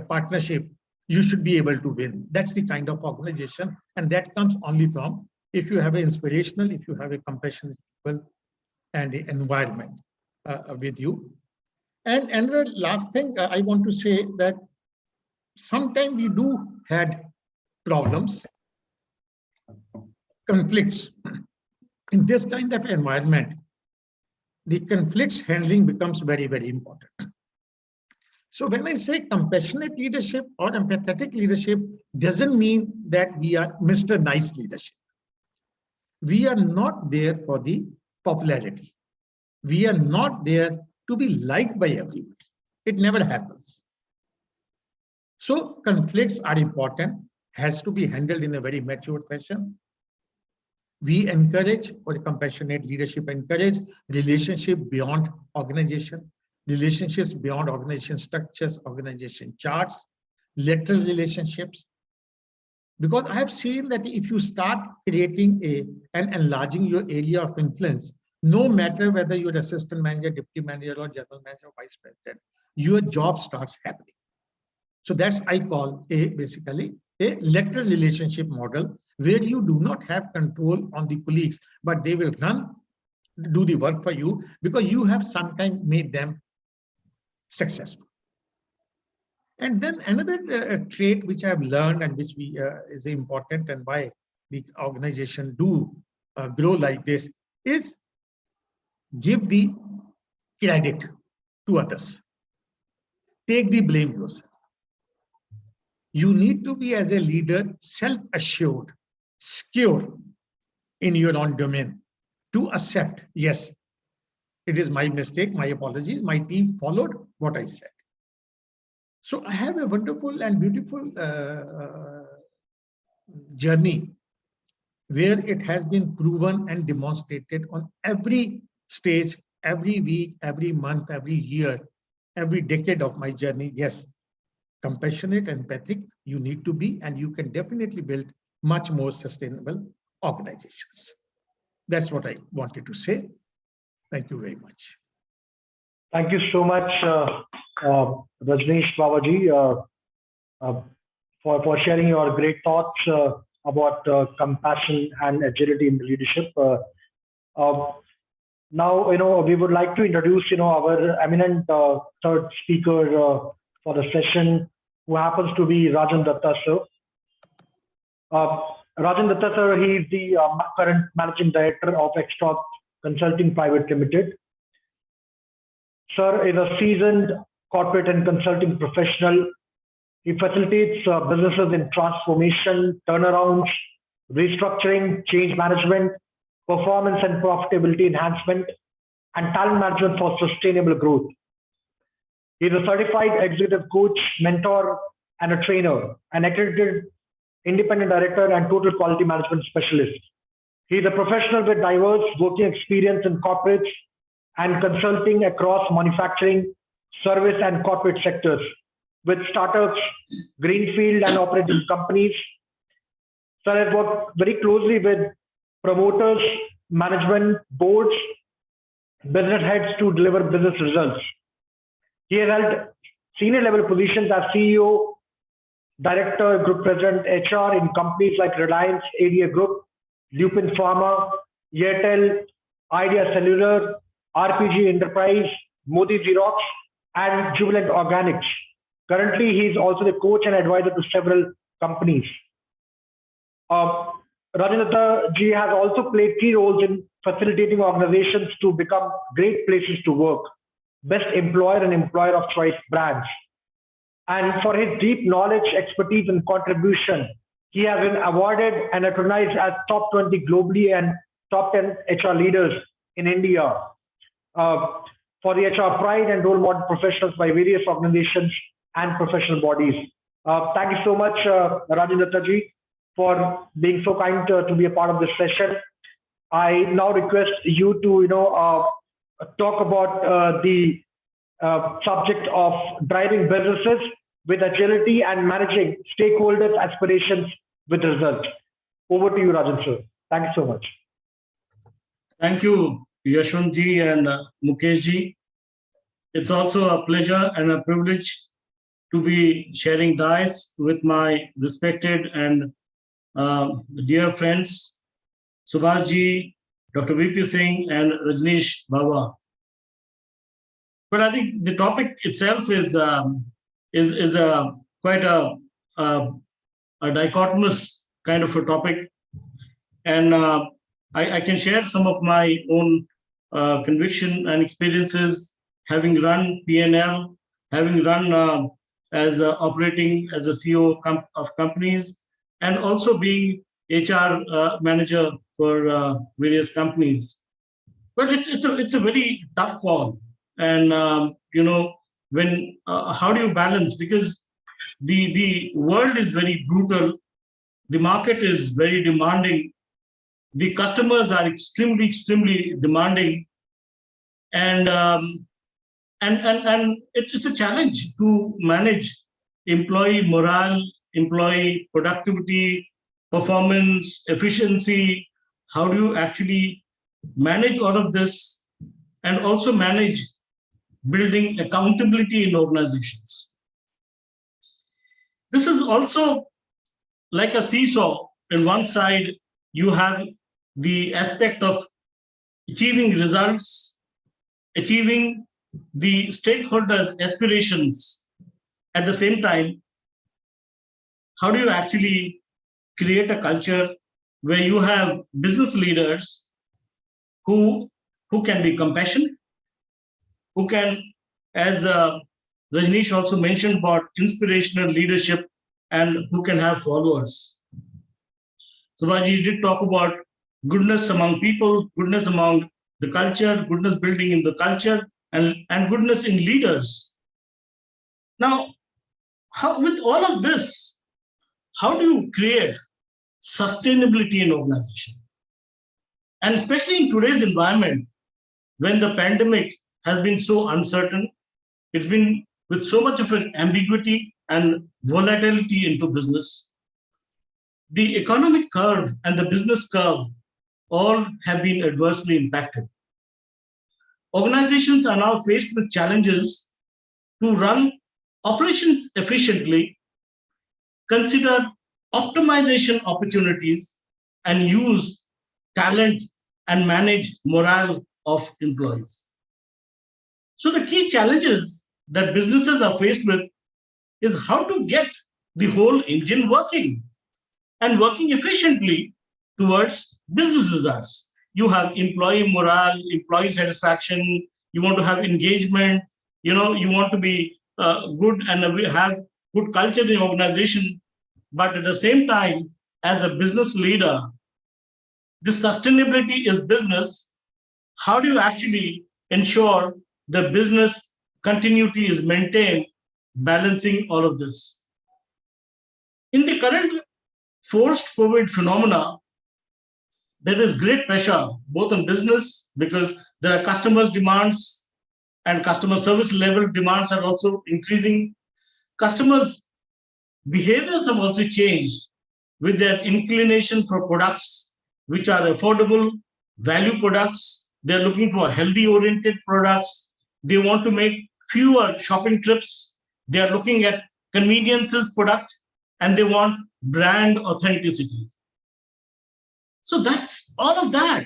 partnership, you should be able to win. That's the kind of organization, and that comes only from if you have an inspirational, if you have a compassionate people and the environment with you. And the last thing I want to say that sometimes we do had problems, conflicts. In this kind of environment, the conflicts handling becomes very, very important. So when I say compassionate leadership or empathetic leadership, doesn't mean that we are Mr. Nice leadership. We are not there for the popularity. We are not there to be liked by everybody. It never happens. So conflicts are important, has to be handled in a very mature fashion. We encourage, or compassionate leadership encourage, relationship beyond organization, relationships beyond organization structures, organization charts, lateral relationships. Because I have seen that if you start creating and enlarging your area of influence, no matter whether you're assistant manager, deputy manager, or general manager, or vice president, your job starts happening. So that's I call basically a lateral relationship model, where you do not have control on the colleagues, but they will do the work for you because you have sometimes made them successful. And then another trait which I have learned and which is important and why the organization do grow like this is give the credit to others. Take the blame yourself. You need to be as a leader self-assured, secure in your own domain to accept, yes, it is my mistake, my apologies, my team followed what I said. So I have a wonderful and beautiful journey where it has been proven and demonstrated on every stage, every week, every month, every year, every decade of my journey. Yes, compassionate, empathic, you need to be, and you can definitely build much more sustainable organizations. That's what I wanted to say. Thank you very much. Thank you so much, Rajneesh Bawaji, for sharing your great thoughts about compassion and agility in the leadership. Now, we would like to introduce, our eminent third speaker for the session, who happens to be Rajan Dutta, sir. Rajan Dutta, sir, he is the current Managing Director of Xstrops Consulting Private Limited. Sir is a seasoned corporate and consulting professional. He facilitates businesses in transformation, turnarounds, restructuring, change management, performance and profitability enhancement, and talent management for sustainable growth. He is a certified executive coach, mentor, and a trainer, an accredited independent director and total quality management specialist. He is a professional with diverse working experience in corporates and consulting across manufacturing, service, and corporate sectors with startups, greenfield, and operating companies. Sir has worked very closely with promoters, management, boards, business heads to deliver business results. He has held senior level positions as CEO, Director, Group President, HR in companies like Reliance, ADA Group, Lupin Pharma, Airtel, Idea Cellular, RPG Enterprise, Modi Xerox, and Jubilant Organics. Currently, he is also the coach and advisor to several companies. Rajan Dutta ji has also played key roles in facilitating organizations to become great places to work, best employer and employer of choice brands. And for his deep knowledge, expertise, and contribution, he has been awarded and recognized as top 20 globally and top 10 HR leaders in India for the HR Pride and Role Model Professionals by various organizations and professional bodies. Thank you so much, Rajan Dutta ji, for being so kind to be a part of this session. I now request you to, talk about the subject of driving businesses with agility and managing stakeholders' aspirations with results. Over to you, Rajan sir. Thank you so much. Thank you, Yashwant ji and Mukesh ji. It's also a pleasure and a privilege to be sharing dice with my respected and dear friends, Subhash ji, Dr. VP Singh, and Rajneesh Bawa. But I think the topic itself is quite a dichotomous kind of a topic, and I can share some of my own conviction and experiences, having run P&L, having run as operating as a CEO of companies, and also being HR manager for various companies. But it's a very tough call, and when how do you balance? Because the world is very brutal, the market is very demanding, the customers are extremely demanding, and it's a challenge to manage employee morale, employee productivity, performance, efficiency. How do you actually manage all of this and also manage building accountability in organizations? This is also like a seesaw. On one side, you have the aspect of achieving results, achieving the stakeholders' aspirations. At the same time, how do you actually create a culture where you have business leaders who can be compassionate, who can, as Rajneesh also mentioned about inspirational leadership, and who can have followers. Subhaji did talk about goodness among people, goodness among the culture, goodness building in the culture, and goodness in leaders. Now, with all of this, how do you create sustainability in organization? And especially in today's environment, when the pandemic has been so uncertain, it's been with so much of an ambiguity and volatility into business. The economic curve and the business curve all have been adversely impacted. Organizations are now faced with challenges to run operations efficiently, consider optimization opportunities, and use talent and manage morale of employees. So the key challenges that businesses are faced with is how to get the whole engine working. and working efficiently towards business results. You have employee morale, employee satisfaction, you want to have engagement, you want to be good and have good culture in the organization. But at the same time, as a business leader, this sustainability is business. How do you actually ensure the business continuity is maintained, balancing all of this? In the current forced COVID phenomena, there is great pressure both on business because there are customers' demands and customer service level demands are also increasing. Customers' behaviors have also changed with their inclination for products which are affordable, value products. They're looking for healthy oriented products. They want to make fewer shopping trips. They are looking at conveniences product and they want brand authenticity. So that's all of that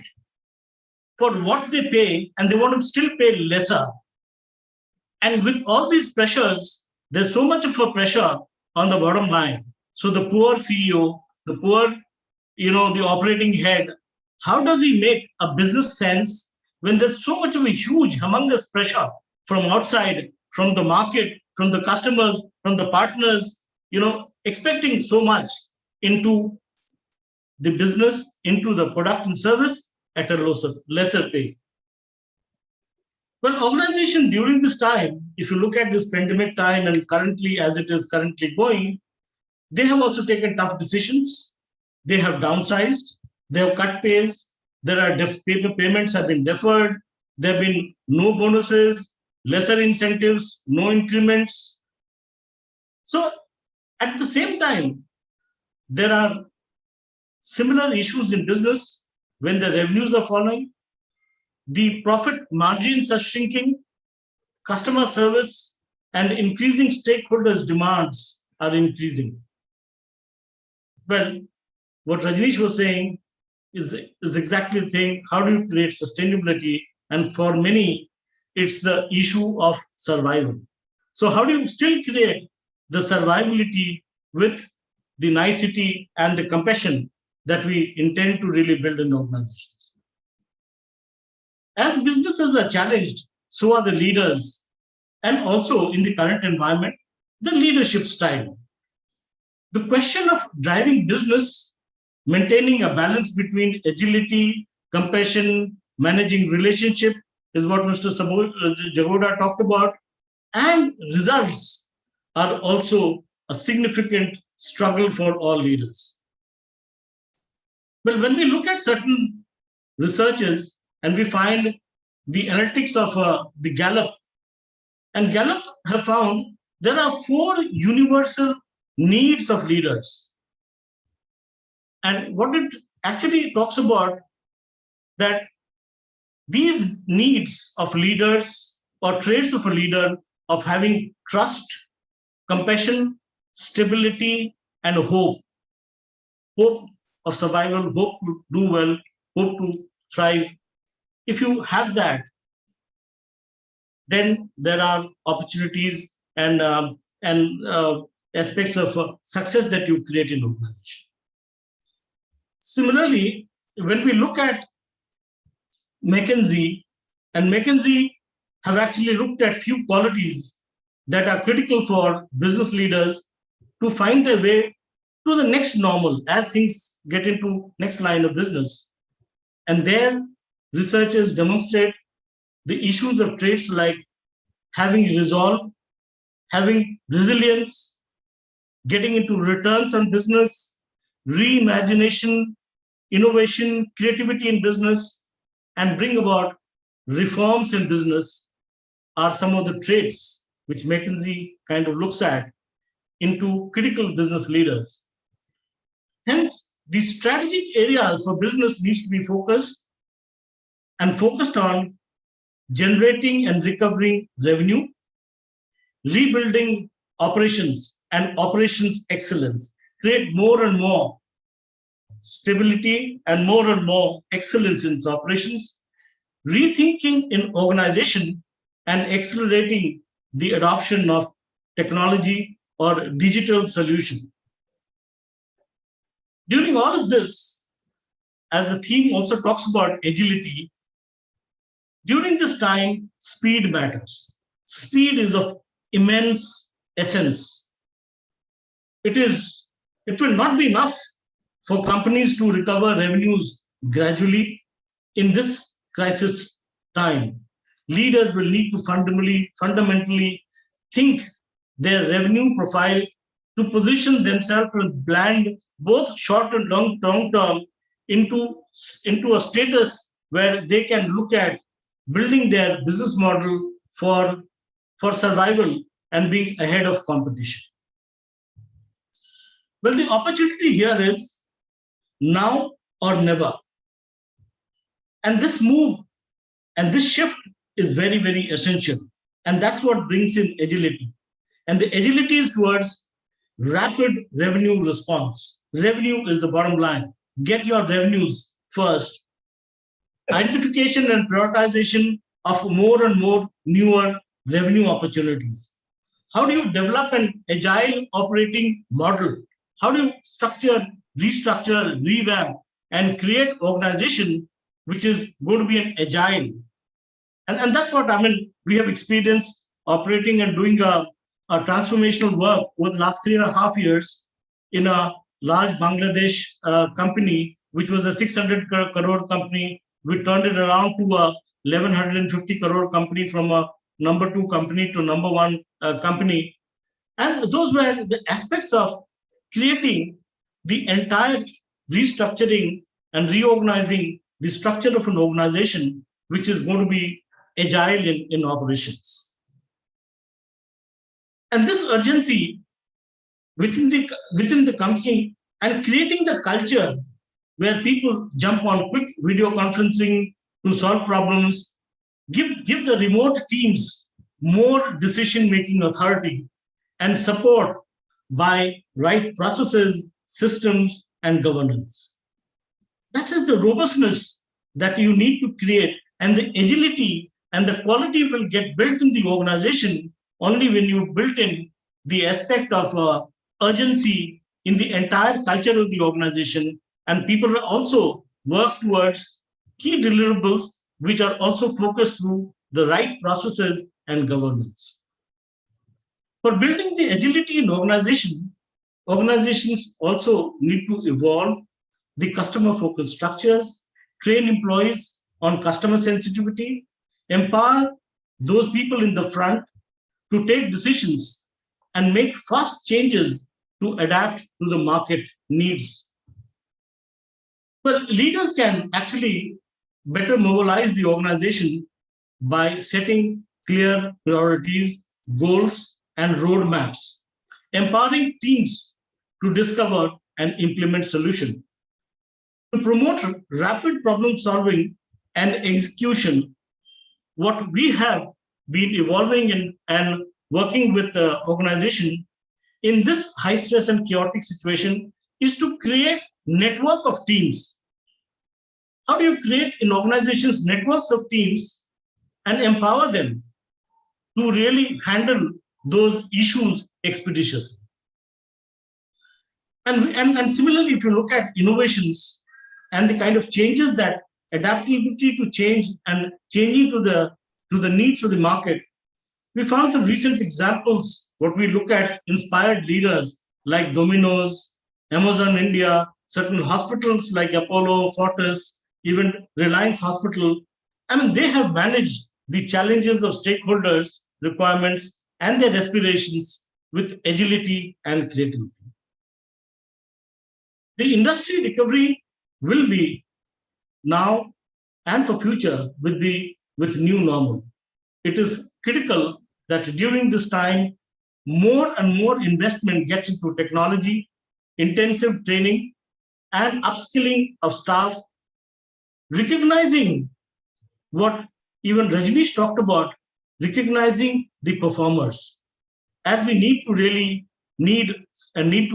for what they pay, and they want to still pay lesser. And with all these pressures, there's so much of a pressure on the bottom line. So the poor CEO, the poor, the operating head, how does he make a business sense when there's so much of a huge, humongous pressure from outside, from the market, from the customers, from the partners, expecting so much into the business, into the product and service at a lesser pay. Well, organization during this time, if you look at this pandemic time and currently as it is currently going, they have also taken tough decisions. They have downsized, they have cut pays, there are payments have been deferred, there have been no bonuses, lesser incentives, no increments. So at the same time, there are similar issues in business when the revenues are falling, the profit margins are shrinking, customer service and increasing stakeholders' demands are increasing. Well, what Rajneesh was saying is exactly the thing. How do you create sustainability? And for many, it's the issue of survival. So how do you still create the survivability with the nicety and the compassion that we intend to really build in organizations? As businesses are challenged, so are the leaders, and also in the current environment, the leadership style. The question of driving business, maintaining a balance between agility, compassion, managing relationship is what Mr. Jagota talked about, and results are also a significant struggle for all leaders. Well, when we look at certain researches and we find the analytics of the Gallup, and Gallup have found there are 4 universal needs of leaders. And what it actually talks about that these needs of leaders or traits of a leader of having trust, compassion, stability, and hope. Hope of survival, hope to do well, hope to thrive. If you have that, then there are opportunities and aspects of success that you create in organization. Similarly, when we look at McKinsey, and McKinsey have actually looked at few qualities that are critical for business leaders to find their way to the next normal as things get into next line of business. And their researchers demonstrate the issues of traits like having resolve, having resilience, getting into returns on business, reimagination, innovation, creativity in business, and bring about reforms in business are some of the traits which McKinsey kind of looks at into critical business leaders. Hence, the strategic areas for business needs to be focused on generating and recovering revenue, rebuilding operations and operations excellence, create more and more stability and more excellence in operations, rethinking in organization and accelerating the adoption of technology or digital solution. During all of this, as the theme also talks about agility, during this time, speed matters. Speed is of immense essence. It will not be enough for companies to recover revenues gradually in this crisis time. Leaders will need to fundamentally think their revenue profile to position themselves and blend both short and long term into a status where they can look at building their business model for survival and being ahead of competition. Well, the opportunity here is now or never. And this move and this shift is very, very essential. And that's what brings in agility. And the agility is towards rapid revenue response. Revenue is the bottom line. Get your revenues first. Identification and prioritization of more and more newer revenue opportunities. How do you develop an agile operating model? How do you structure, restructure, revamp, and create organization which is going to be an agile? And that's what we have experienced operating and doing a transformational work over the last 3.5 years in a large Bangladesh company, which was a 600 crore company. We turned it around to a 1150 crore company, from a number 2 company to number 1 company. And those were the aspects of creating the entire restructuring and reorganizing the structure of an organization, which is going to be agile in operations. And this urgency within the company and creating the culture where people jump on quick video conferencing to solve problems, give the remote teams more decision-making authority and support by right processes, systems, and governance. That is the robustness that you need to create, and the agility and the quality will get built in the organization only when you built in the aspect of urgency in the entire culture of the organization, and people will also work towards key deliverables which are also focused through the right processes and governance. For building the agility in organizations also need to evolve the customer-focused structures, train employees on customer sensitivity, empower those people in the front to take decisions and make fast changes to adapt to the market needs. But leaders can actually better mobilize the organization by setting clear priorities, goals, and roadmaps, empowering teams to discover and implement solutions. To promote rapid problem solving and execution, what we have been evolving and working with the organization in this high stress and chaotic situation is to create network of teams. How do you create in organizations networks of teams and empower them to really handle those issues expeditiously? And similarly, if you look at innovations and the kind of changes that adaptability to change and changing to the needs of the market, we found some recent examples. What we look at inspired leaders like Domino's, Amazon India, certain hospitals like Apollo, Fortis, even Reliance Hospital. They have managed the challenges of stakeholders' requirements and their aspirations with agility and creativity. The industry recovery will be now and for future with new normal. It is critical that during this time, more and more investment gets into technology, intensive training, and upskilling of staff, recognizing what even Rajneesh talked about, recognizing the performers, as we need to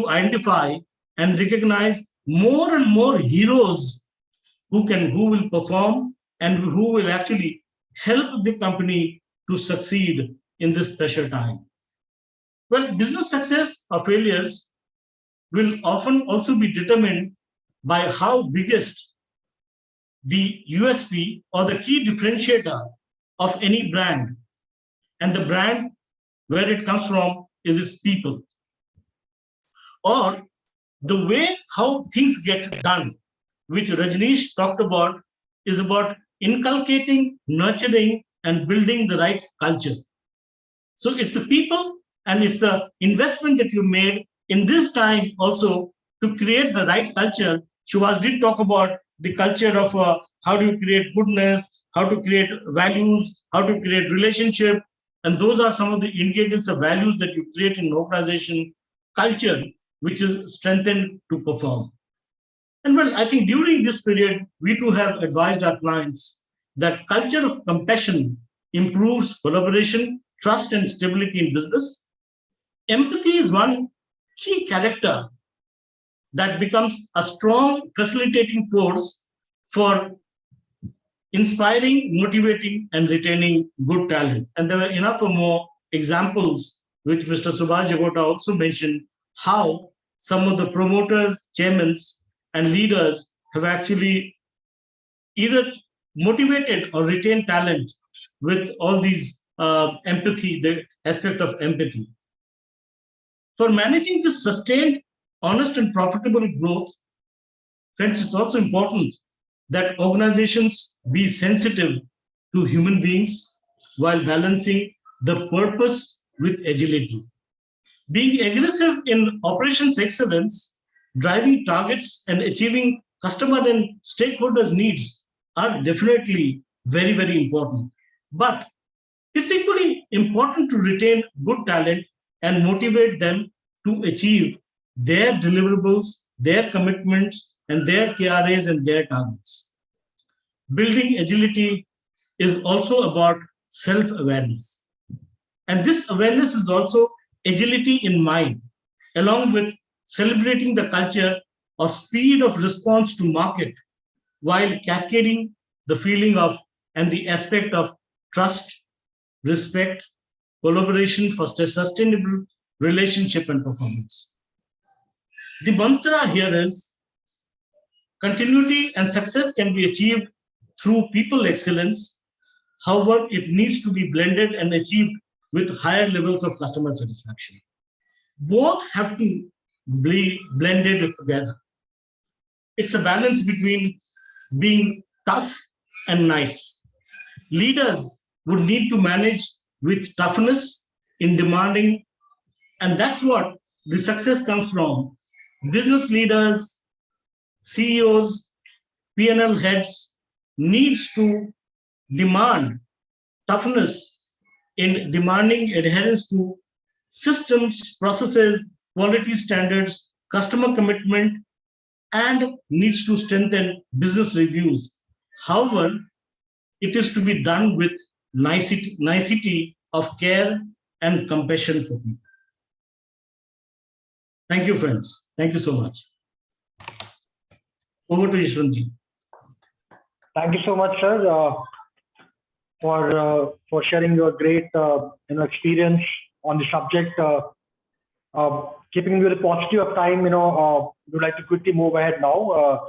identify and recognize more and more heroes who will perform and who will actually help the company to succeed in this pressure time. Well, business success or failures will often also be determined by how biggest the USP or the key differentiator of any brand. And the brand, where it comes from, is its people. Or the way how things get done, which Rajneesh talked about, is about inculcating, nurturing, and building the right culture. So it's the people and it's the investment that you made in this time also to create the right culture. Subhash did talk about the culture of how do you create goodness, how to create values, how to create relationship. And those are some of the ingredients of values that you create in an organization culture, which is strengthened to perform. And well, I think during this period, we too have advised our clients that culture of compassion improves collaboration, trust, and stability in business. Empathy is one key character that becomes a strong facilitating force for inspiring, motivating, and retaining good talent. And there were enough or more examples, which Mr. Subhash Jagota also mentioned, how some of the promoters, chairmen, and leaders have actually either motivated or retained talent with all these empathy, the aspect of empathy. For managing this sustained, honest, and profitable growth, friends, it's also important that organizations be sensitive to human beings while balancing the purpose with agility. Being aggressive in operations excellence, driving targets, and achieving customer and stakeholders' needs are definitely very, very important. But it's equally important to retain good talent and motivate them to achieve their deliverables, their commitments, and their KRAs and their targets. Building agility is also about self-awareness. And this awareness is also agility in mind, along with celebrating the culture of speed of response to market, while cascading the feeling of and the aspect of trust, respect, collaboration for sustainable relationship and performance. The mantra here is continuity and success can be achieved through people excellence. However, it needs to be blended and achieved with higher levels of customer satisfaction. Both have to be blended together. It's a balance between being tough and nice. Leaders would need to manage with toughness in demanding, and that's what the success comes from. Business leaders, CEOs, P&L heads needs to demand toughness in demanding adherence to systems, processes, quality standards, customer commitment, and needs to strengthen business reviews. However, it is to be done with nicety of care and compassion for people. Thank you, friends. Thank you so much. Over to Yashwantji. Thank you so much, sir, for sharing your great experience on the subject. Keeping with the paucity of time, we'd like to quickly move ahead now.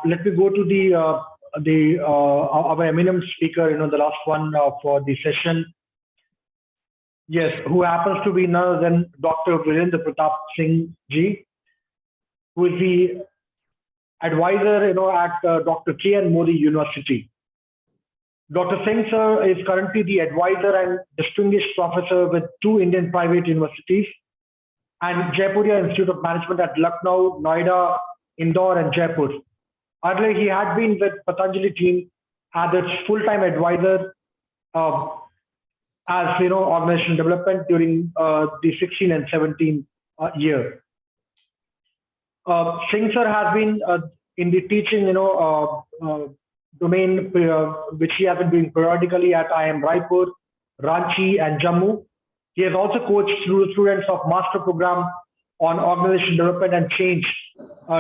Let me go to our eminent speaker, the last one for the session. Yes, who happens to be none other than Dr. Virendra Pratap Singh Ji, who is the advisor, at Dr. K.N. Modi University. Dr. Singh, sir, is currently the advisor and distinguished professor with 2 Indian private universities and Jaipuria Institute of Management at Lucknow, Noida, Indore, and Jaipur. Earlier, he had been with Patanjali team as its full-time advisor as organization development during the 16 and 17 year. Singh sir has been in the teaching domain, which he has been doing periodically at IIM Raipur, Ranchi, and Jammu. He has also coached students of master program on organization development and change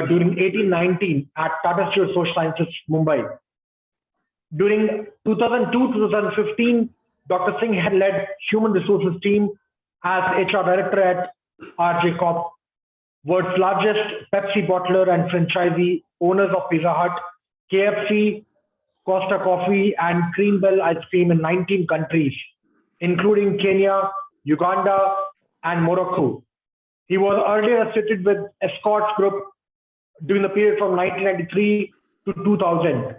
during 18-19 at Tata Institute of Social Sciences, Mumbai. During 2002-2015, Dr. Singh had led human resources team as HR director at RJ Corp world's largest Pepsi bottler and franchisee, owners of Pizza Hut, KFC, Costa Coffee, and Cream Bell ice cream in 19 countries, including Kenya, Uganda, and Morocco. He was earlier associated with Xstrops Group during the period from 1993 to 2000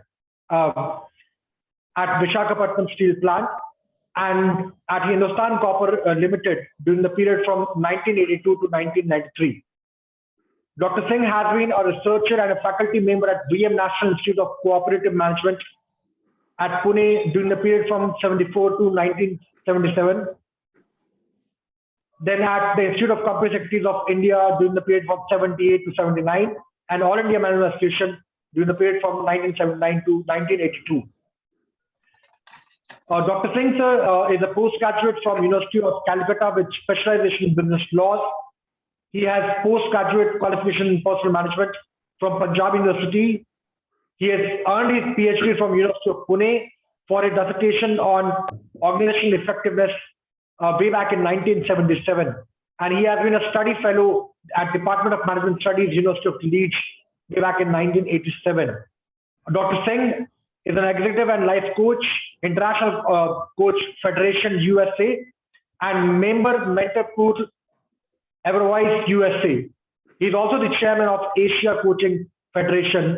at Visakhapatnam Steel Plant and at Hindustan Copper Limited during the period from 1982 to 1993. Dr. Singh has been a researcher and a faculty member at VM National Institute of Cooperative Management at Pune during the period from 74 to 1977. Then at the Institute of Company Secretaries of India during the period from 78 to 79, and All India Management Association during the period from 1979 to 1982. Dr. Singh sir, is a postgraduate from University of Calcutta with specialization in business laws. He has postgraduate qualification in personal management from Punjab University. He has earned his PhD from University of Pune for a dissertation on organizational effectiveness way back in 1977. And he has been a study fellow at Department of Management Studies, University of Leeds, way back in 1987. Dr. Singh is an executive and life coach, International Coach Federation USA, and member Mentor Pool Everwise USA. He's also the chairman of Asia Coaching Federation.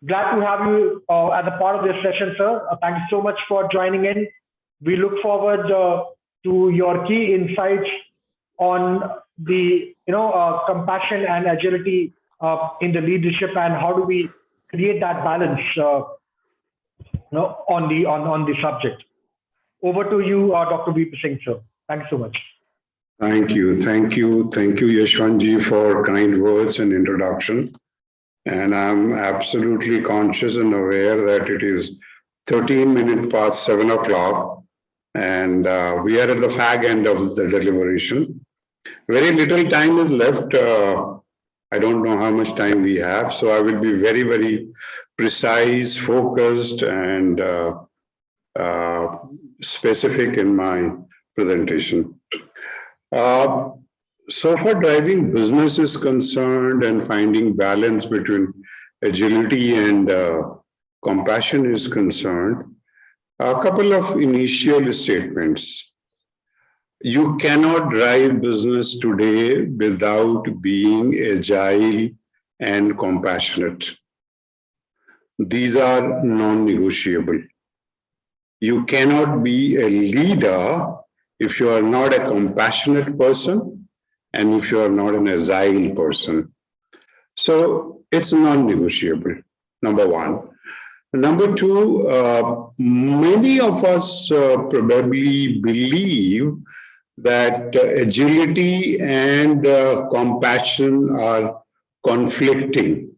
Glad to have you as a part of this session, sir. Thank you so much for joining in. We look forward to your key insights on the compassion and agility in the leadership, and how do we create that balance on the subject. Over to you, Dr. V.P. Singh, sir. Thank you so much. Thank you, Yashwantji, for kind words and introduction. And I'm absolutely conscious and aware that it is 13 minutes past 7 o'clock, and we are at the fag end of the deliberation. Very little time is left. I don't know how much time we have, so I will be very, very precise, focused, and specific in my presentation. So far, driving business is concerned and finding balance between agility and compassion is concerned. A couple of initial statements. You cannot drive business today without being agile and compassionate. These are non-negotiable. You cannot be a leader if you are not a compassionate person and if you are not an agile person. So it's non-negotiable, number one. Number two, many of us probably believe that agility and compassion are conflicting,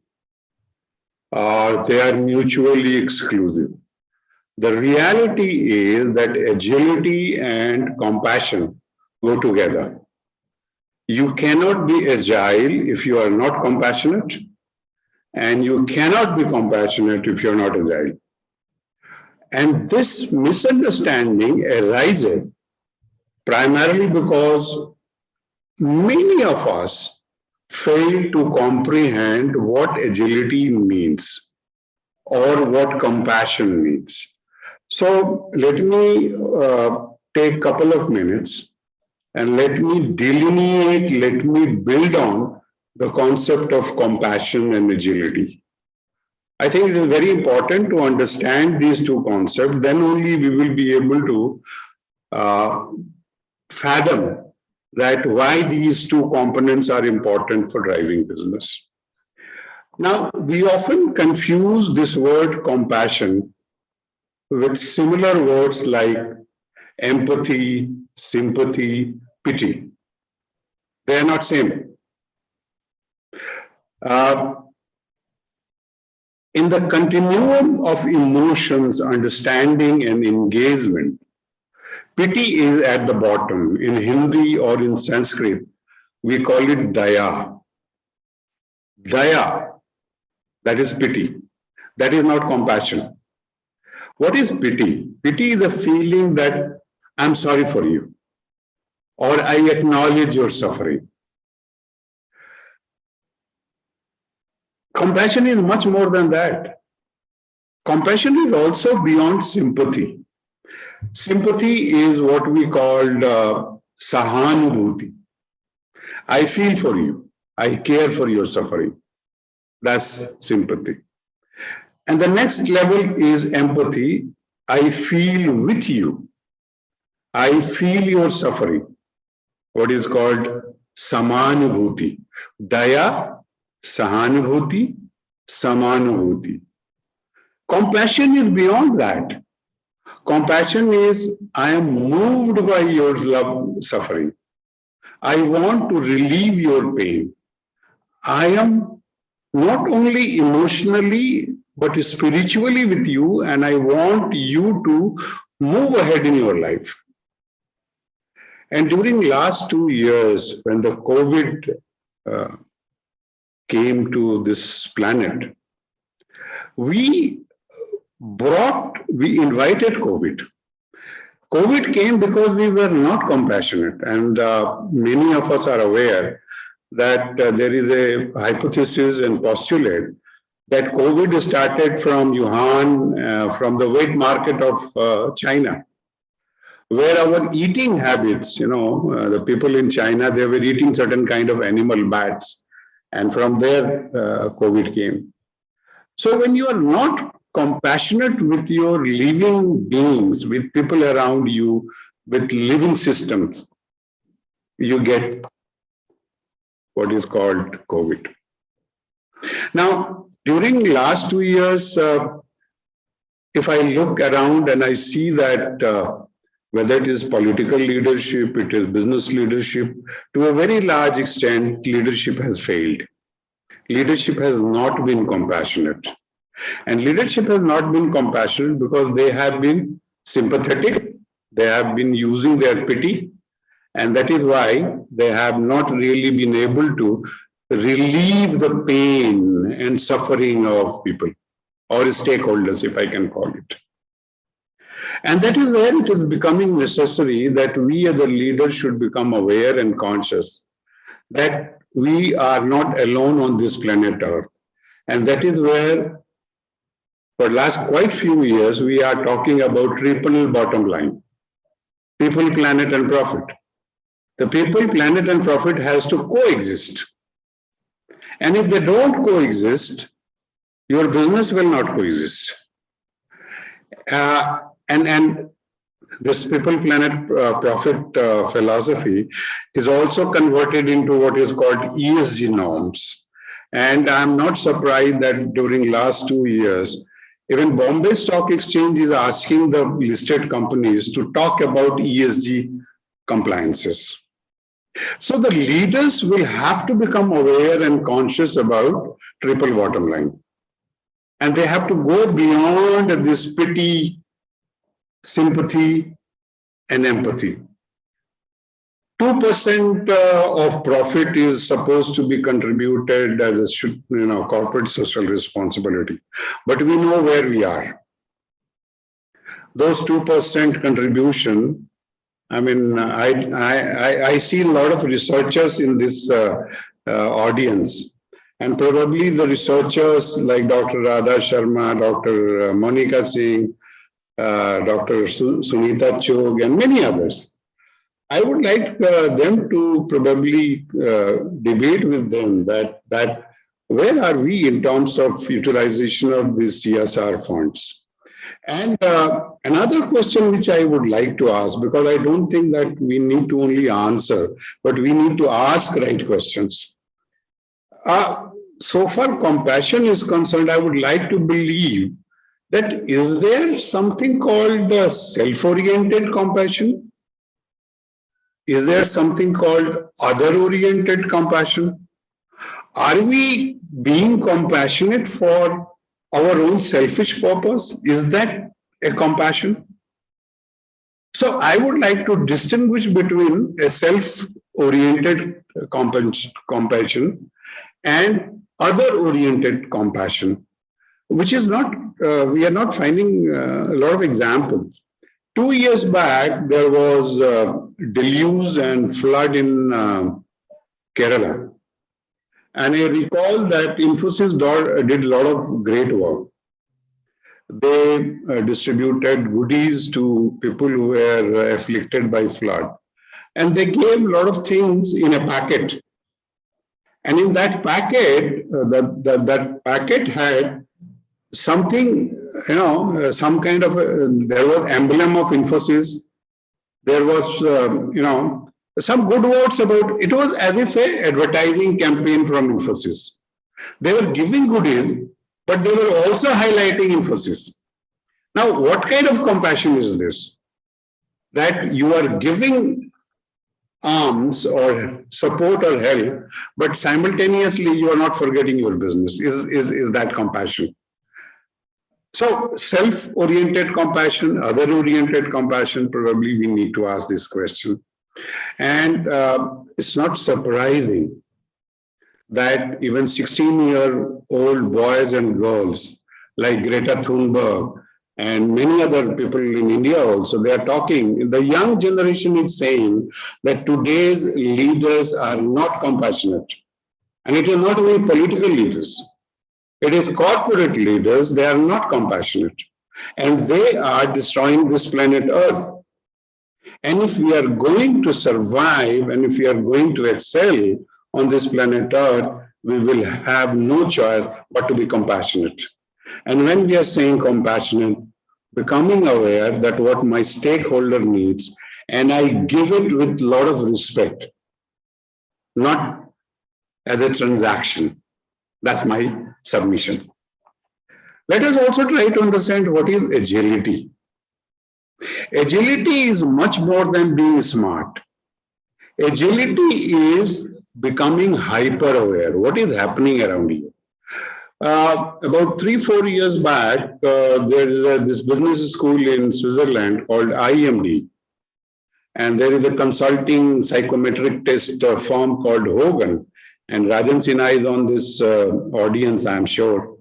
or they are mutually exclusive. The reality is that agility and compassion go together. You cannot be agile if you are not compassionate, and you cannot be compassionate if you're not agile. And this misunderstanding arises primarily because many of us fail to comprehend what agility means or what compassion means. So let me take a couple of minutes and let me delineate, let me build on the concept of compassion and agility. I think it is very important to understand these two concepts, then only we will be able to fathom that why these two components are important for driving business. Now, we often confuse this word compassion with similar words like empathy, sympathy, pity. They are not same. In the continuum of emotions, understanding, and engagement, pity is at the bottom. In Hindi or in Sanskrit, we call it daya. Daya, that is pity. That is not compassion. What is pity? Pity is a feeling that I'm sorry for you, or I acknowledge your suffering. Compassion is much more than that. Compassion is also beyond sympathy. Sympathy is what we call sahanubhuti. I feel for you. I care for your suffering. That's sympathy. And the next level is empathy. I feel with you. I feel your suffering. What is called samanubhuti. Daya, sahanubhuti, samanubhuti. Compassion is beyond that. Compassion is, I am moved by your suffering. I want to relieve your pain. I am not only emotionally, but spiritually with you, and I want you to move ahead in your life. And during last 2 years, when the COVID came to this planet, we invited COVID. COVID came because we were not compassionate, and many of us are aware that there is a hypothesis and postulate that COVID started from Wuhan, from the wet market of China, where our eating habits, the people in China, they were eating certain kind of animal bats, and from there COVID came. So when you are not compassionate with your living beings, with people around you, with living systems, you get what is called COVID. Now, during last 2 years, if I look around and I see that whether it is political leadership, it is business leadership, to a very large extent, leadership has failed. Leadership has not been compassionate. And leadership has not been compassionate because they have been sympathetic, they have been using their pity, and that is why they have not really been able to relieve the pain and suffering of people or stakeholders, if I can call it. And that is where it is becoming necessary that we as a leader should become aware and conscious that we are not alone on this planet Earth. And that is where for the last quite few years, we are talking about triple bottom line. People, planet, and profit. The people, planet, and profit has to coexist. And if they don't coexist, your business will not coexist. And this people, planet, profit philosophy is also converted into what is called ESG norms. And I'm not surprised that during last 2 years, even Bombay Stock Exchange is asking the listed companies to talk about ESG compliances. So the leaders will have to become aware and conscious about triple bottom line. And they have to go beyond this pity, sympathy, and empathy. 2% of profit is supposed to be contributed as a corporate social responsibility, but we know where we are. Those 2% contribution. I mean, I see a lot of researchers in this audience, and probably the researchers like Dr. Radha Sharma, Dr. Monica Singh, Dr. Sunita Chog, and many others. I would like them to probably debate with them that where are we in terms of utilization of these CSR funds? And another question which I would like to ask, because I don't think that we need to only answer, but we need to ask right questions. So far compassion is concerned, I would like to believe that is there something called the self-oriented compassion? Is there something called other-oriented compassion? Are we being compassionate for our own selfish purpose? Is that a compassion? So I would like to distinguish between a self-oriented compassion and other-oriented compassion, which is not, we are not finding a lot of examples. 2 years back, there was deluge and flood in Kerala. And I recall that Infosys did a lot of great work. They distributed goodies to people who were afflicted by flood. And they gave a lot of things in a packet. And in that packet, that packet had something, some kind of, there was emblem of Infosys. There was, some good words about, it was as if an advertising campaign from Infosys. They were giving goodies, but they were also highlighting Infosys. Now, what kind of compassion is this? That you are giving arms or support or help, but simultaneously you are not forgetting your business. Is that compassion? So self-oriented compassion, other-oriented compassion, probably we need to ask this question. And it's not surprising that even 16-year-old boys and girls like Greta Thunberg and many other people in India also, they are talking, the young generation is saying that today's leaders are not compassionate. And it is not only political leaders. It is corporate leaders, they are not compassionate. And they are destroying this planet Earth. And if we are going to survive and if we are going to excel on this planet Earth, we will have no choice but to be compassionate. And when we are saying compassionate, becoming aware that what my stakeholder needs, and I give it with a lot of respect, not as a transaction. That's my submission. Let us also try to understand what is agility. Agility is much more than being smart. Agility is becoming hyper-aware. What is happening around you? About 3-4 years back, there is this business school in Switzerland called IMD. And there is a consulting psychometric test firm called Hogan. And Rajan Sinha is on this audience, I'm sure,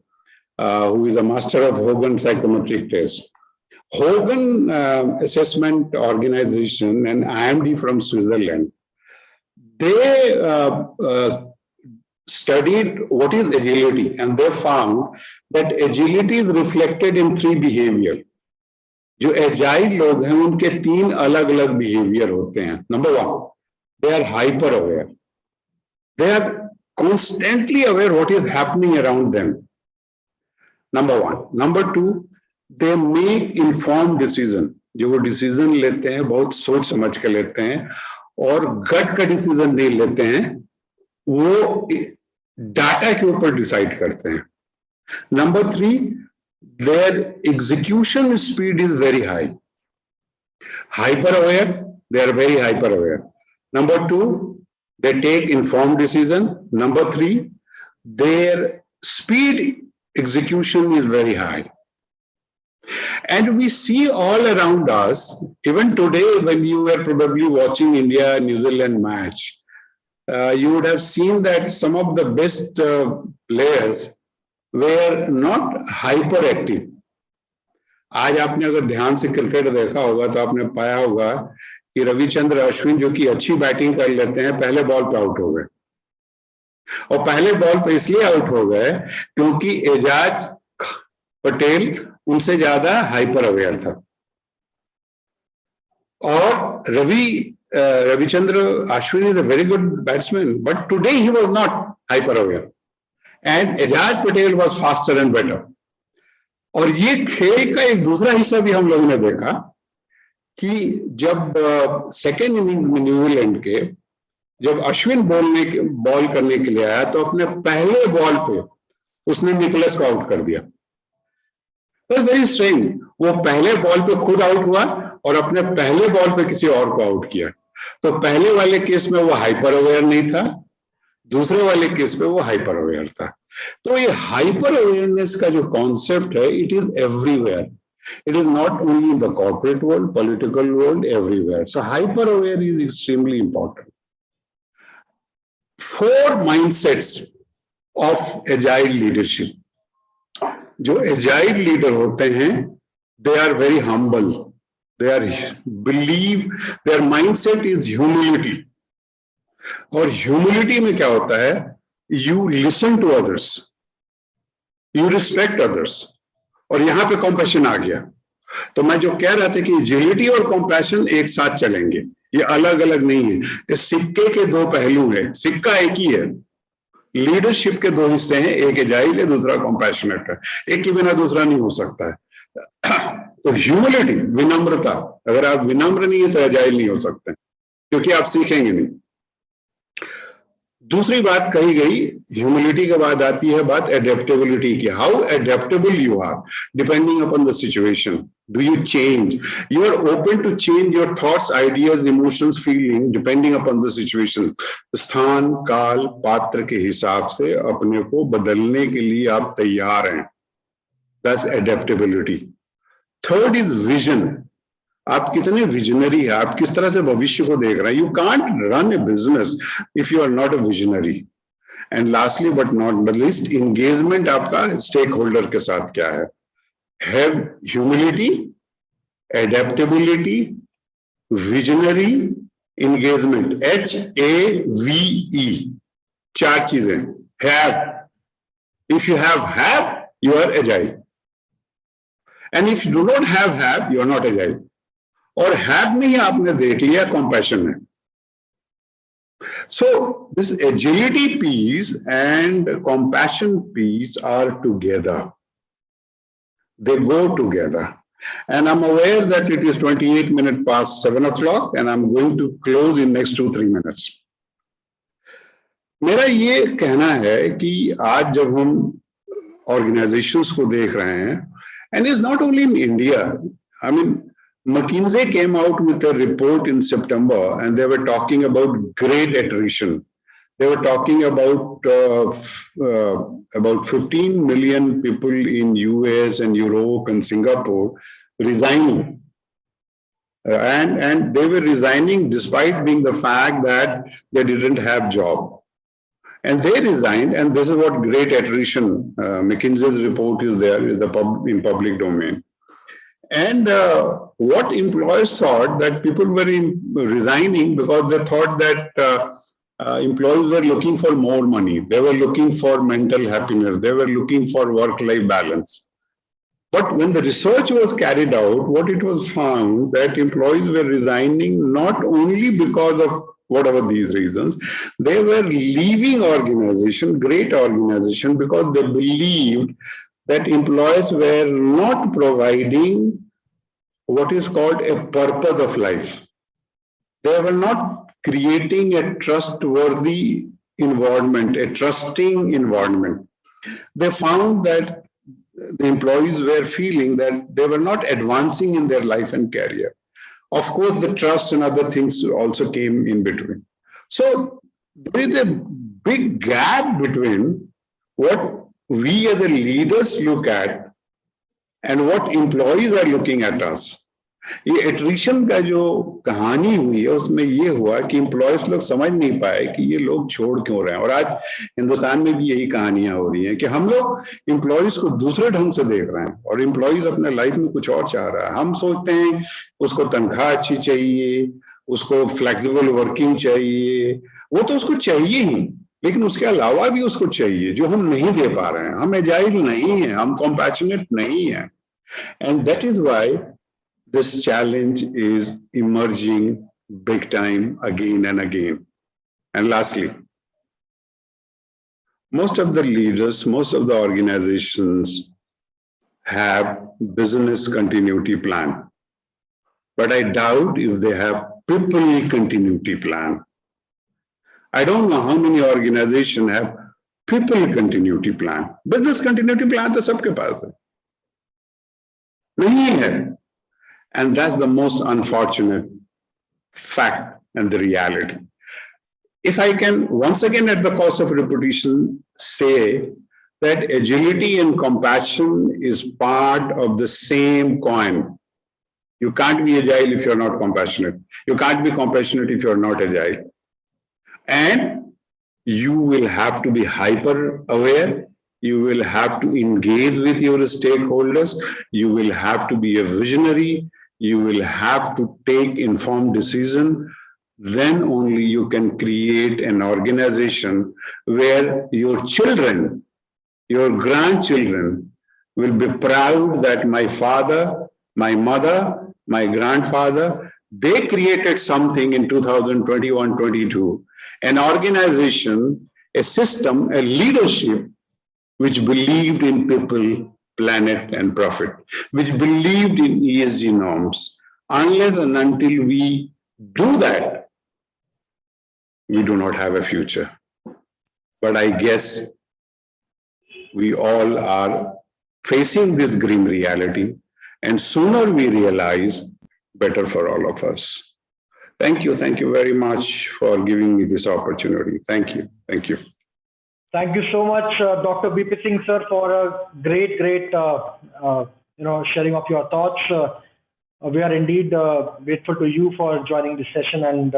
who is a master of Hogan psychometric test. Hogan Assessment Organization and IMD from Switzerland, they studied what is agility, and they found that agility is reflected in 3 behavior. जो agile लोग हैं उनके 3 अलग-अलग behaviour होते हैं. Number 1, they are hyper aware. They are constantly aware what is happening around them. Number 1. Number 2, they make informed decision. जो वो decision लेते हैं बहुत सोच समझ के लेते हैं और गट का decision नहीं लेते हैं, वो डाटा के ऊपर डिसाइड करते हैं. Number 3, their execution speed is very high. Hyper aware, they are very hyper aware. Number 2, they take informed decision. Number 3, their speed execution is very high. And we see all around us, even today when you were probably watching India-New Zealand match, you would have seen that some of the best players were not hyperactive. आज आपने अगर ध्यान से cricket देखा होगा तो आपने पाया होगा कि रविचंद्र अश्विन जो कि अच्छी बैटिंग कर लेते हैं पहले बॉल पे आउट हो गए. और पहले बॉल पे इसलिए आउट हो गए क्योंकि एजाज पटेल उनसे ज्यादा हाइपर अवेयर था. और Ravichandra Ashwin is a very good batsman, but today he was not hyper aware. And Ajaz Patel was faster and better. और ये खेल का एक दूसरा हिस्सा भी हम लोगों ने देखा कि जब सेकेंड इनिंग में न्यूजीलैंड के जब अश्विन बॉल करने के लिए आया तो अपने पहले बॉल पे उसने निकोलस को आउट कर दिया. Very strange. वो पहले बॉल पे खुद आउट हुआ और अपने पहले बॉल पे किसी और को आउट किया. तो पहले वाले केस में वो हाइपर अवेयर नहीं था, दूसरे वाले केस में वो हाइपर अवेयर था. तो ये हाइपर अवेयरनेस का जो कॉन्सेप्ट है, it is everywhere. It is not only in the corporate world, political world, everywhere. So hyper aware is extremely important. 4 mindsets of agile leadership. जो agile leader होते हैं, they are very humble. They are believe, their mindset is humility. और humility में क्या होता है? you listen to others, you respect others. और यहाँ पे compassion आ गया. तो मैं जो कह रहा था कि एजिलिटी और कंपैशन एक साथ चलेंगे, ये अलग अलग नहीं है. इस सिक्के के दो पहलू हैं, सिक्का एक ही है. लीडरशिप के दो हिस्से हैं, एक एजाइल है, दूसरा कंपैशनेट है. एक के बिना दूसरा नहीं हो सकता है. तो ह्यूमिलिटी, विनम्रता, अगर आप विनम्र नहीं है तो एजाइल नहीं हो सकते, क्योंकि आप सीखेंगे नहीं. दूसरी बात कही गई, ह्यूमिलिटी के बाद आती है बात एडेप्टेबिलिटी की. How adaptable you are depending upon the situation. Do you change? You are open to change your thoughts, ideas, emotions, feeling depending upon the situation. स्थान, काल, पात्र के हिसाब से अपने को बदलने के लिए आप तैयार हैं. That's adaptability. Third is vision. आप कितने विजनरी है, आप किस तरह से भविष्य को देख रहे हैं. You can't run a business if you are not a visionary. And lastly but not the least, engagement आपका स्टेक होल्डर के साथ क्या है. Have humility, adaptability, visionary, engagement. HAVE, चार चीजें. Have, if you have, you are agile. And if you do not have, you are not agile. और have में ही आपने देख लिया कंपैशन है. So this agility piece and compassion piece are together. They go together. And I'm aware that it is 28 minutes past 7 o'clock and I'm going to close in next 2-3 minutes. मेरा ये कहना है कि आज जब हम organizations को देख रहे हैं, and it's not only in India, I mean, McKinsey came out with a report in September and they were talking about great attrition. They were talking about 15 million people in US and Europe and Singapore resigning. And they were resigning despite being the fact that they didn't have job. And they resigned, and this is what great attrition, McKinsey's report is there in public domain. And what employers thought that people were resigning because they thought that employees were looking for more money. They were looking for mental happiness. They were looking for work-life balance. But when the research was carried out, what it was found that employees were resigning not only because of whatever these reasons, they were leaving organization, great organization, because they believed that employees were not providing what is called a purpose of life. They were not creating a trustworthy environment, a trusting environment. They found that the employees were feeling that they were not advancing in their life and career. Of course, the trust and other things also came in between. So there is a big gap between what we as the leaders look at and what employees are looking at us. ये attrition का जो कहानी हुई है उसमें ये हुआ कि एम्प्लॉयज लोग समझ नहीं पाए कि ये लोग छोड़ क्यों रहे हैं. और आज हिंदुस्तान में भी यही कहानियां हो रही हैं कि हम लोग एम्प्लॉयज को दूसरे ढंग से देख रहे हैं और एम्प्लॉयज अपने लाइफ में कुछ और चाह रहा है. हम सोचते हैं उसको तनख्वाह अच्छी चाहिए, उसको फ्लेक्सिबल वर्किंग चाहिए, वो तो उसको चाहिए ही, लेकिन उसके अलावा भी उसको चाहिए जो हम नहीं दे पा रहे हैं. हम एजाइल नहीं है, हम कॉम्पैशनेट नहीं है. And that is why this challenge is emerging big time again and again. And lastly, most of the leaders, most of the organizations have business continuity plan, but I doubt if they have people continuity plan. I don't know how many organizations have people continuity plan. Business continuity plan तो सबके पास है, नहीं है. And that's the most unfortunate fact and the reality. If I can once again at the cost of repetition say that agility and compassion is part of the same coin. You can't be agile if you're not compassionate. You can't be compassionate if you're not agile. And you will have to be hyper aware. You will have to engage with your stakeholders. You will have to be a visionary. You will have to take informed decision. then only you can create an organization where your children, your grandchildren will be proud that my father, my mother, my grandfather, they created something in 2021-22, an organization, a system, a leadership which believed in people, planet, and profit, which believed in ESG norms. Unless and until we do that, we do not have a future. But I guess we all are facing this grim reality, and sooner we realize, better for all of us. Thank you very much for giving me this opportunity. Thank you. Thank you so much, Dr. BP Singh, sir, for a great sharing of your thoughts. We are indeed grateful to you for joining this session and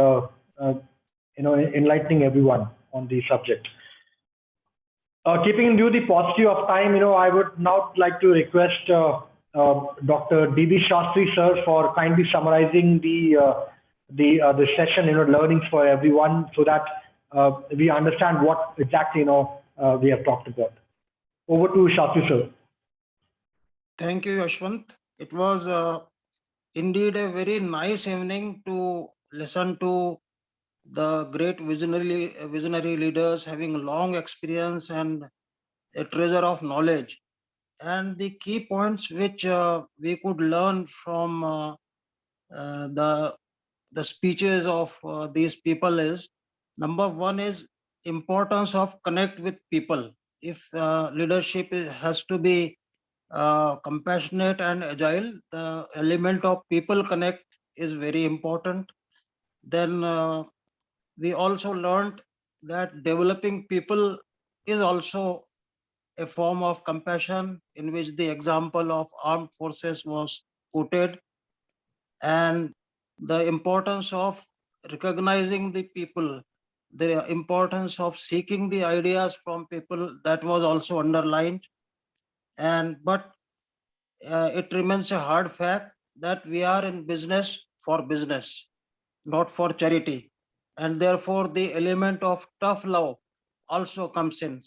enlightening everyone on the subject. Keeping in view the paucity of time, I would now like to request Dr. D.B. Shastri, sir, for kindly summarizing the session, learnings for everyone, so that we understand what exactly we have talked about. Over to Shastri, sir. Thank you, Yashwant. It was indeed a very nice evening to listen to the great visionary leaders having long experience and a treasure of knowledge. And the key points which we could learn from the speeches of these people is, number one is importance of connect with people. If leadership has to be compassionate and agile, the element of people connect is very important. Then we also learned that developing people is also a form of compassion, in which the example of armed forces was quoted, and the importance of recognizing the people, the importance of seeking the ideas from people, that was also underlined. But it remains a hard fact that we are in business for business, not for charity. And therefore, the element of tough love also comes in.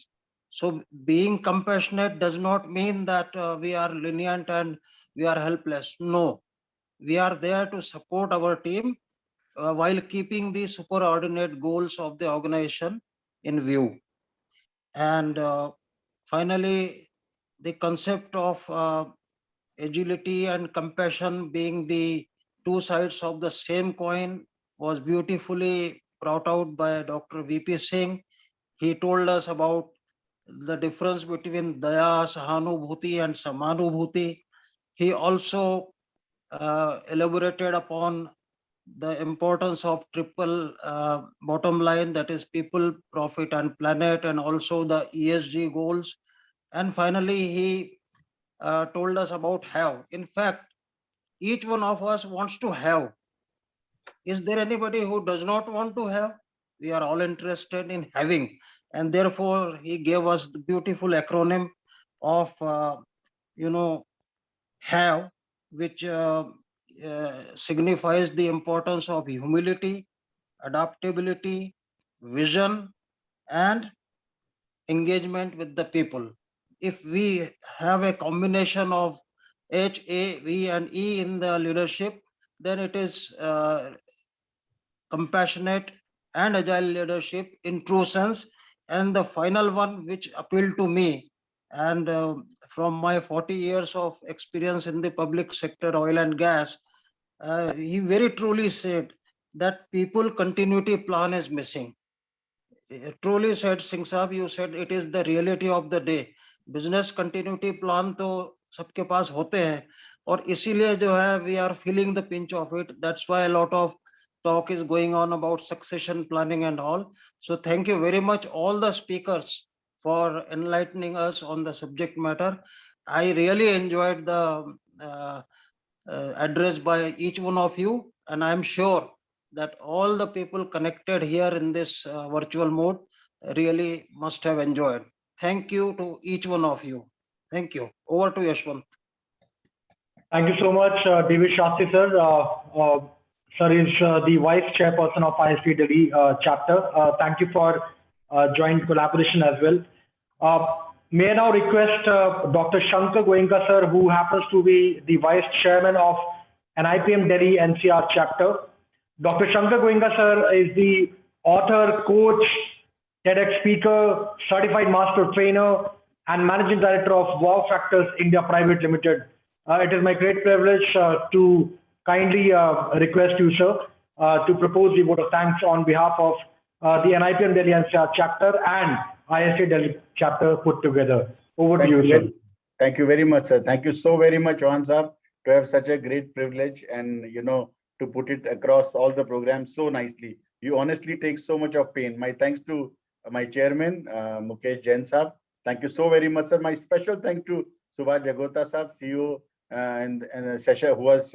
So being compassionate does not mean that we are lenient and we are helpless. No, we are there to support our team while keeping the superordinate goals of the organization in view. And finally, the concept of agility and compassion being the two sides of the same coin was beautifully brought out by Dr. VP Singh. He told us about the difference between Daya, Sahanubhuti and Samanubhuti. He also elaborated upon the importance of triple bottom line, that is people, profit and planet, and also the ESG goals. And finally, he told us about have. In fact, each one of us wants to have. Is there anybody who does not want to have? We are all interested in having. And therefore, he gave us the beautiful acronym of, have, which signifies the importance of humility, adaptability, vision, and engagement with the people. If we have a combination of H, A, V, and E in the leadership, then it is compassionate and agile leadership in true sense. And the final one which appealed to me, and from my 40 years of experience in the public sector, oil and gas, he very truly said that people continuity plan is missing. Truly said, Singh Saab, you said it is the reality of the day. Business continuity plan to सबके पास होते हैं, और इसीलिए जो है we are feeling the pinch of it. That's why a lot of talk is going on about succession planning and all. So thank you very much all the speakers for enlightening us on the subject matter. I really enjoyed the address by each one of you, and I'm sure that all the people connected here in this virtual mode really must have enjoyed. Thank you to each one of you. Thank you. Over to Yashwant. Thank you so much, David Shastri, sir. Sir is the Vice Chairperson of ISTD chapter. Thank you for joint collaboration as well. May I now request Dr. Shankar Goenka, sir, who happens to be the Vice Chairman of NIPM Delhi NCR chapter. Dr. Shankar Goenka, sir, is the author, coach, TEDx speaker, certified master trainer, and managing director of Wow Factors India Private Limited. It is my great privilege to kindly request you, sir, to propose the vote of thanks on behalf of the NIPM Delhi NCR chapter and ISA Delhi chapter put together. Over to you, sir. Thank you very much, sir. Thank you so very much, Wan Saab, to have such a great privilege and, you know, to put it across all the programs so nicely. You honestly take so much of pain. My thanks to my chairman, Mukesh Jain Saab. Thank you so very much, sir. My special thanks to Subhash Jagota Saab, CEO and Sesha, who was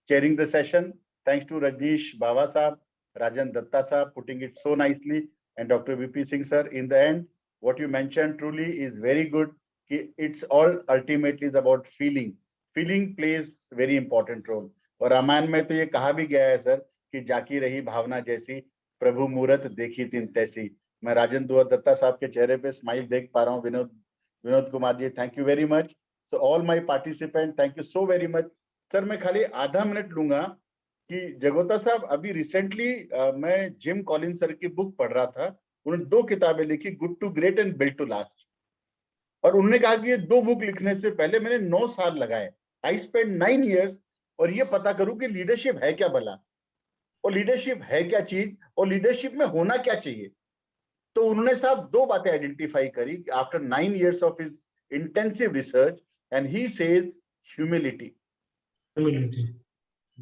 chairing the session. Thanks to Rajneesh, Bawa Saab, Rajan, Dutta Saab, putting it so nicely, and Dr. VP Singh, sir. In the end, what you mentioned truly is very good. It's all ultimately is about feeling. Feeling plays very important role. और रामायण में तो ये कहा भी गया है sir कि जाकी रही भावना जैसी प्रभु मूरत देखी तिन तैसी. मैं राजन दुआ दत्ता साहब के चेहरे पे स्माइल देख पा रहा हूँ. Vinod Kumar ji, thank you very much. So all my participant, thank you so very much. Sir मैं खाली आधा मिनट लूंगा कि जगोता साहब अभी रिसेंटली मैं जिम कॉलिन सर की बुक पढ़ रहा था. उन्होंने 2 किताबें लिखी, good to great and build to last. और उन्होंने कहा कि ये 2 बुक लिखने से पहले मैंने 9 साल लगाए. आई स्पेंड 9 years और ये पता करूं कि लीडरशिप है क्या भला, और लीडरशिप है क्या चीज, और लीडरशिप में होना क्या चाहिए. तो उन्होंने साहब 2 बातें आइडेंटिफाई करी after 9 years of his intensive research, and he says humility.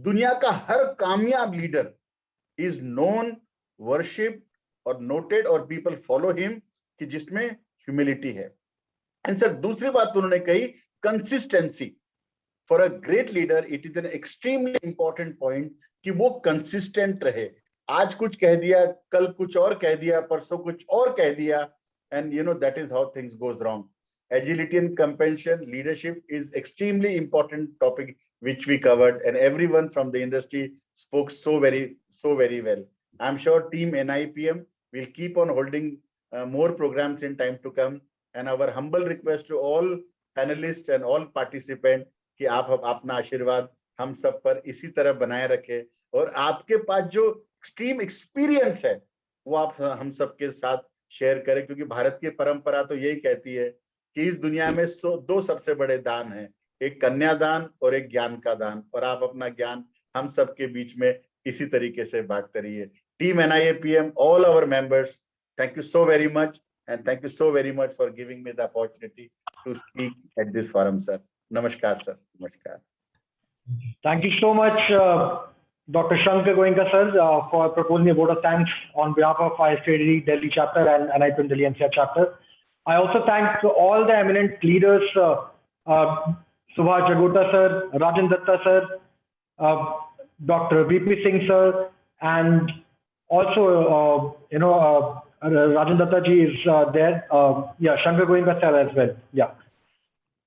दुनिया का हर कामयाब लीडर इज नोन, वर्शिप और नोटेड और पीपल फॉलो हिम कि जिसमें ह्यूमिलिटी है. एंड सर दूसरी बात उन्होंने कही, consistency. For a great leader it is an extremely important point कि वो कंसिस्टेंट रहे. आज कुछ कह दिया, कल कुछ और कह दिया, परसों कुछ और कह दिया, and you know that is how things goes wrong. Agility and compassion, leadership is extremely important topic which we covered, and everyone from the industry spoke so very well. I'm sure team NIPM will keep on holding more programs in time to come, and our humble request to all panelists and all participants कि आप अपना आशीर्वाद हम सब पर इसी तरह बनाए रखें, और आपके पास जो एक्सट्रीम एक्सपीरियंस है वो आप हम सबके साथ शेयर करें, क्योंकि भारत की परंपरा तो यही कहती है कि इस दुनिया में 2 सबसे बड़े दान हैं, एक कन्यादान और एक ज्ञान का दान, और आप अपना ज्ञान हम सबके बीच में इसी तरीके से बांटते रहिए. Team NIPM, all our members, thank you so very much, and thank you so very much for giving me the opportunity to speak at this forum, sir. Namaskar, sir. Namaskar. Thank you so much, Dr. Shankar Goenka, sir, for proposing a vote of thanks on behalf of ISTD Delhi chapter and NIPM Delhi NCR chapter. I also thank all the eminent leaders, Subhash Jagota sir, Rajan Dutta sir, Dr. VP Singh sir, and also, Rajan Dutta ji is there. Shankar Goenka sir as well. Yeah.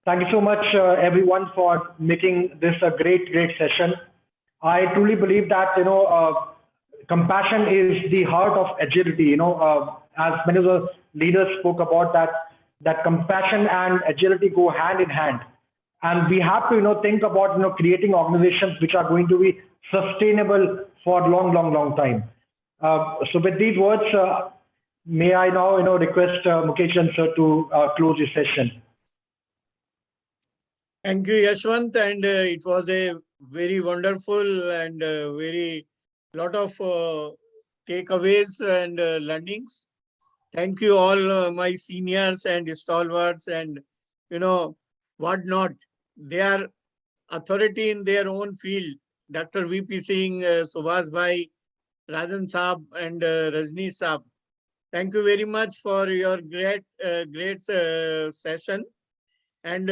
Thank you so much, everyone, for making this a great session. I truly believe that, compassion is the heart of agility. As many of the leaders spoke about that compassion and agility go hand in hand. And we have to, think about, creating organizations which are going to be sustainable for long time. So with these words, may I now, request Mukesh Jain sir to close this session. Thank you, Yashwant, and it was a very wonderful and very lot of takeaways and learnings. Thank you all my seniors and stalwarts and whatnot. They are authority in their own field. Dr. VP Singh, Subhash Bhai, Rajan Saab, and Rajneesh Saab. Thank you very much for your great session. And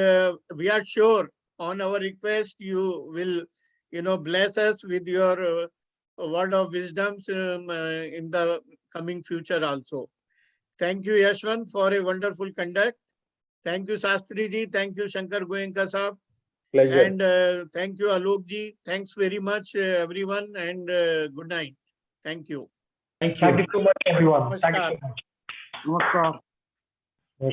we are sure on our request you will, bless us with your word of wisdom in the coming future also. Thank you, Yashwant, for a wonderful conduct. Thank you, Shastri ji. Thank you, Shankar Goenka Saab. Pleasure. And thank you, Alok ji. Thanks very much, everyone, and good night. Thank you. Thank Thank you. you so much, everyone. Thank you Namaskar. so much. Namaskar.